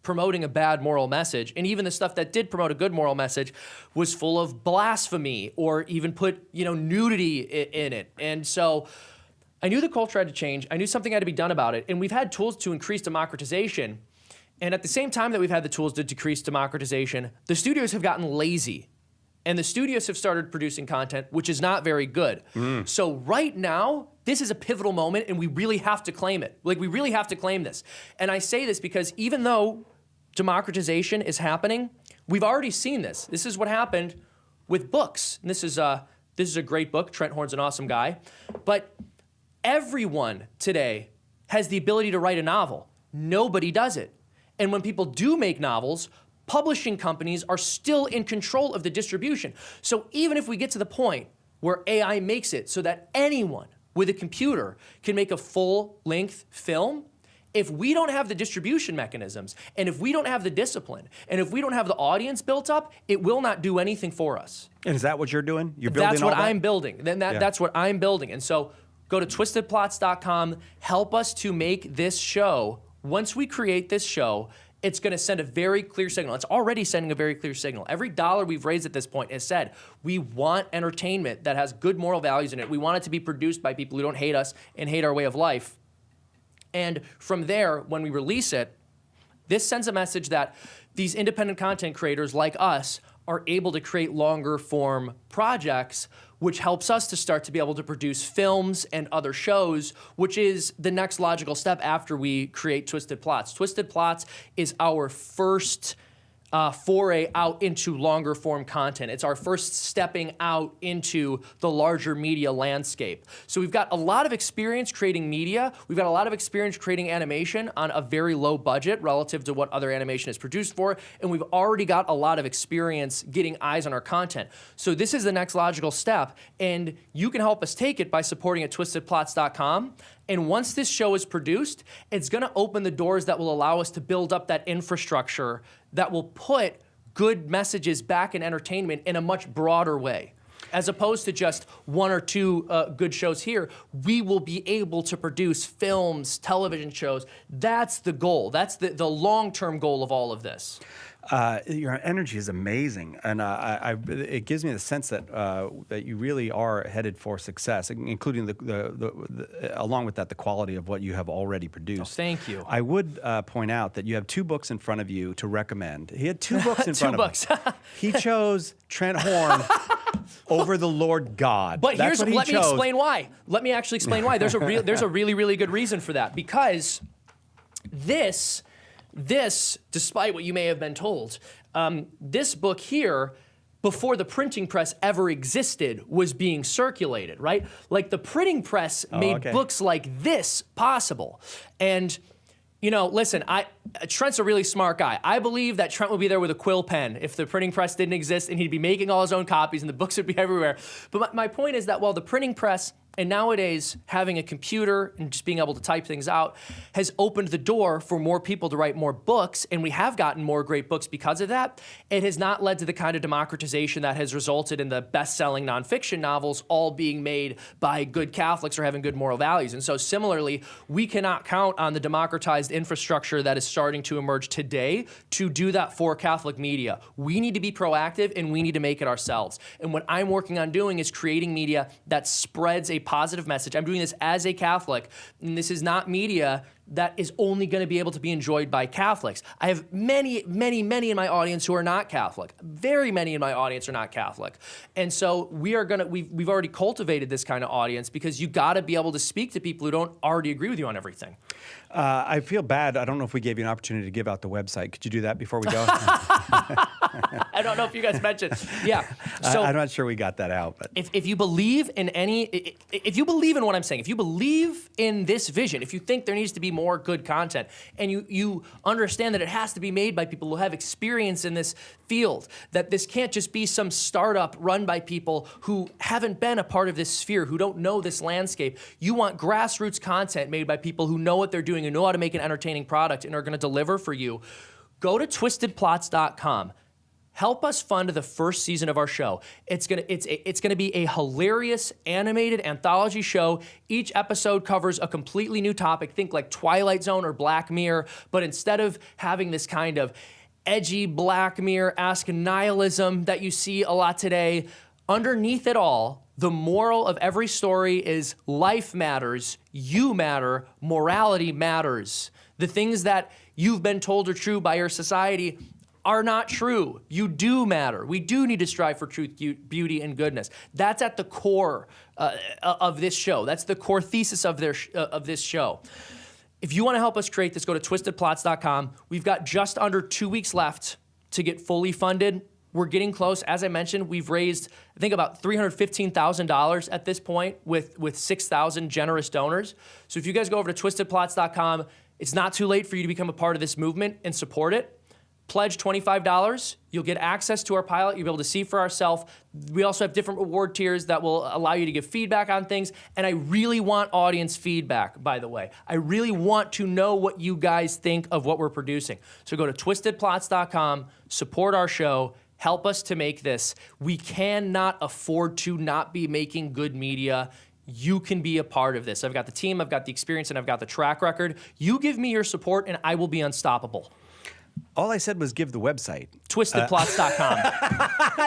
promoting a bad moral message. And even the stuff that did promote a good moral message was full of blasphemy or even put, nudity in it. And so I knew the culture had to change. I knew something had to be done about it. And we've had tools to increase democratization. And at the same time that we've had the tools to decrease democratization, the studios have gotten lazy. And the studios have started producing content, which is not very good. So right now, this is a pivotal moment, and we really have to claim it. Like, we really have to claim this. And I say this because even though democratization is happening, we've already seen this. This is what happened with books. And this is a great book. Trent Horn's an awesome guy. But everyone today has the ability to write a novel. Nobody does it. And when people do make novels, publishing companies are still in control of the distribution. So even if we get to the point where AI makes it so that anyone with a computer can make a full-length film, if we don't have the distribution mechanisms, and if we don't have the discipline, and if we don't have the audience built up, it will not do anything for us. And is that what you're doing? You're building That's what I'm building. That's what I'm building. And so go to twistedplots.com, help us to make this show. Once we create this show, it's going to send a very clear signal. It's already sending a very clear signal. Every dollar we've raised at this point has said, we want entertainment that has good moral values in it. We want it to be produced by people who don't hate us and hate our way of life. And from there, when we release it, this sends a message that these independent content creators like us are able to create longer form projects, which helps us to start to be able to produce films and other shows, which is the next logical step after we create Twisted Plots. Twisted Plots is our first foray out into longer form content. It's our first stepping out into the larger media landscape. So we've got a lot of experience creating media. We've got a lot of experience creating animation on a very low budget relative to what other animation is produced for. And we've already got a lot of experience getting eyes on our content. So this is the next logical step. And you can help us take it by supporting at twistedplots.com. And once this show is produced, it's going to open the doors that will allow us to build up that infrastructure that will put good messages back in entertainment in a much broader way. As opposed to just one or two good shows here, we will be able to produce films, television shows. That's the goal. That's the long-term goal of all of this. Your energy is amazing, and it gives me the sense that that you really are headed for success, including along with that, the quality of what you have already produced. Oh, thank you. I would point out that you have 2 books in front of you to recommend. He had 2 books in front of him. He chose Trent Horn over the Lord God. But let me explain why. Let me actually explain why. There's a really, really good reason for that. Because this, despite what you may have been told, this book here, before the printing press ever existed, was being circulated, right? Like the printing press made books like this possible. And, you know, listen, Trent's a really smart guy. I believe that Trent would be there with a quill pen if the printing press didn't exist, and he'd be making all his own copies and the books would be everywhere. But my point is that while the printing press and nowadays having a computer and just being able to type things out has opened the door for more people to write more books, and we have gotten more great books because of that, it has not led to the kind of democratization that has resulted in the best-selling nonfiction novels all being made by good Catholics or having good moral values. And so similarly, we cannot count on the democratized infrastructure that is starting to emerge today to do that for Catholic media. We need to be proactive and we need to make it ourselves. And what I'm working on doing is creating media that spreads a positive message. I'm doing this as a Catholic, and this is not media that is only going to be able to be enjoyed by Catholics. I have many, many, many in my audience who are not Catholic. Very many in my audience are not Catholic. And so we've already cultivated this kind of audience because you got to be able to speak to people who don't already agree with you on everything. I feel bad. I don't know if we gave you an opportunity to give out the website. Could you do that before we go? I don't know if you guys mentioned. Yeah. So I'm not sure we got that out. But if you believe in if you believe in what I'm saying, if you believe in this vision, if you think there needs to be more good content, and you understand that it has to be made by people who have experience in this field, that this can't just be some startup run by people who haven't been a part of this sphere, who don't know this landscape. You want grassroots content made by people who know what they're doing and know how to make an entertaining product and are going to deliver for you. Go to twistedplots.com. Help us fund the first season of our show. It's gonna be a hilarious animated anthology show. Each episode covers a completely new topic. Think like Twilight Zone or Black Mirror, but instead of having this kind of edgy Black Mirror-esque nihilism that you see a lot today, underneath it all, the moral of every story is life matters, you matter, morality matters. The things that you've been told are true by your society are not true. You do matter. We do need to strive for truth, beauty, and goodness. That's at the core of this show. That's the core thesis of this show. If you want to help us create this, go to twistedplots.com. We've got just under 2 weeks left to get fully funded. We're getting close. As I mentioned, we've raised, I think, about $315,000 at this point with 6,000 generous donors. So if you guys go over to twistedplots.com, it's not too late for you to become a part of this movement and support it. Pledge $25. You'll get access to our pilot. You'll be able to see for ourselves. We also have different reward tiers that will allow you to give feedback on things. And I really want audience feedback, by the way. I really want to know what you guys think of what we're producing. So go to twistedplots.com, support our show, help us to make this. We cannot afford to not be making good media. You can be a part of this. I've got the team, I've got the experience, and I've got the track record. You give me your support, and I will be unstoppable. all I said was give the website. Twistedplots.com.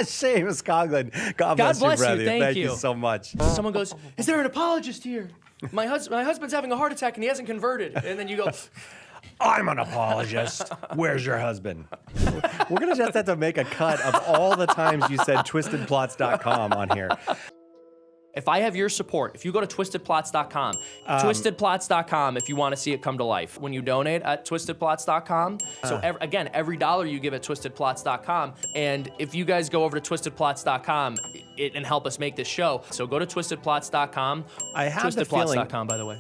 Seamus Coughlin. God bless you, brother. Thank you so much. Someone goes, is there an apologist here? My husband's having a heart attack and he hasn't converted. And then you go, I'm an apologist. Where's your husband? We're going to just have to make a cut of all the times you said twistedplots.com on here. If I have your support, if you go to twistedplots.com, twistedplots.com if you want to see it come to life. When you donate at twistedplots.com, so again, every dollar you give at twistedplots.com, and if you guys go over to twistedplots.com and help us make this show, so go to twistedplots.com. I have the feeling... twistedplots.com, by the way.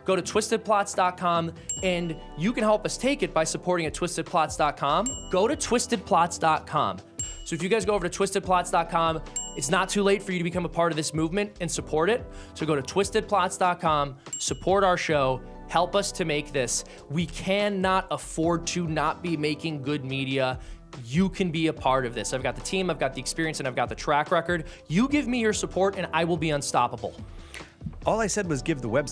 Go to twistedplots.com, and you can help us take it by supporting at twistedplots.com. Go to twistedplots.com. So if you guys go over to twistedplots.com, it's not too late for you to become a part of this movement and support it. So go to twistedplots.com, support our show, help us to make this. We cannot afford to not be making good media. You can be a part of this. I've got the team, I've got the experience, and I've got the track record. You give me your support and I will be unstoppable. All I said was give the website.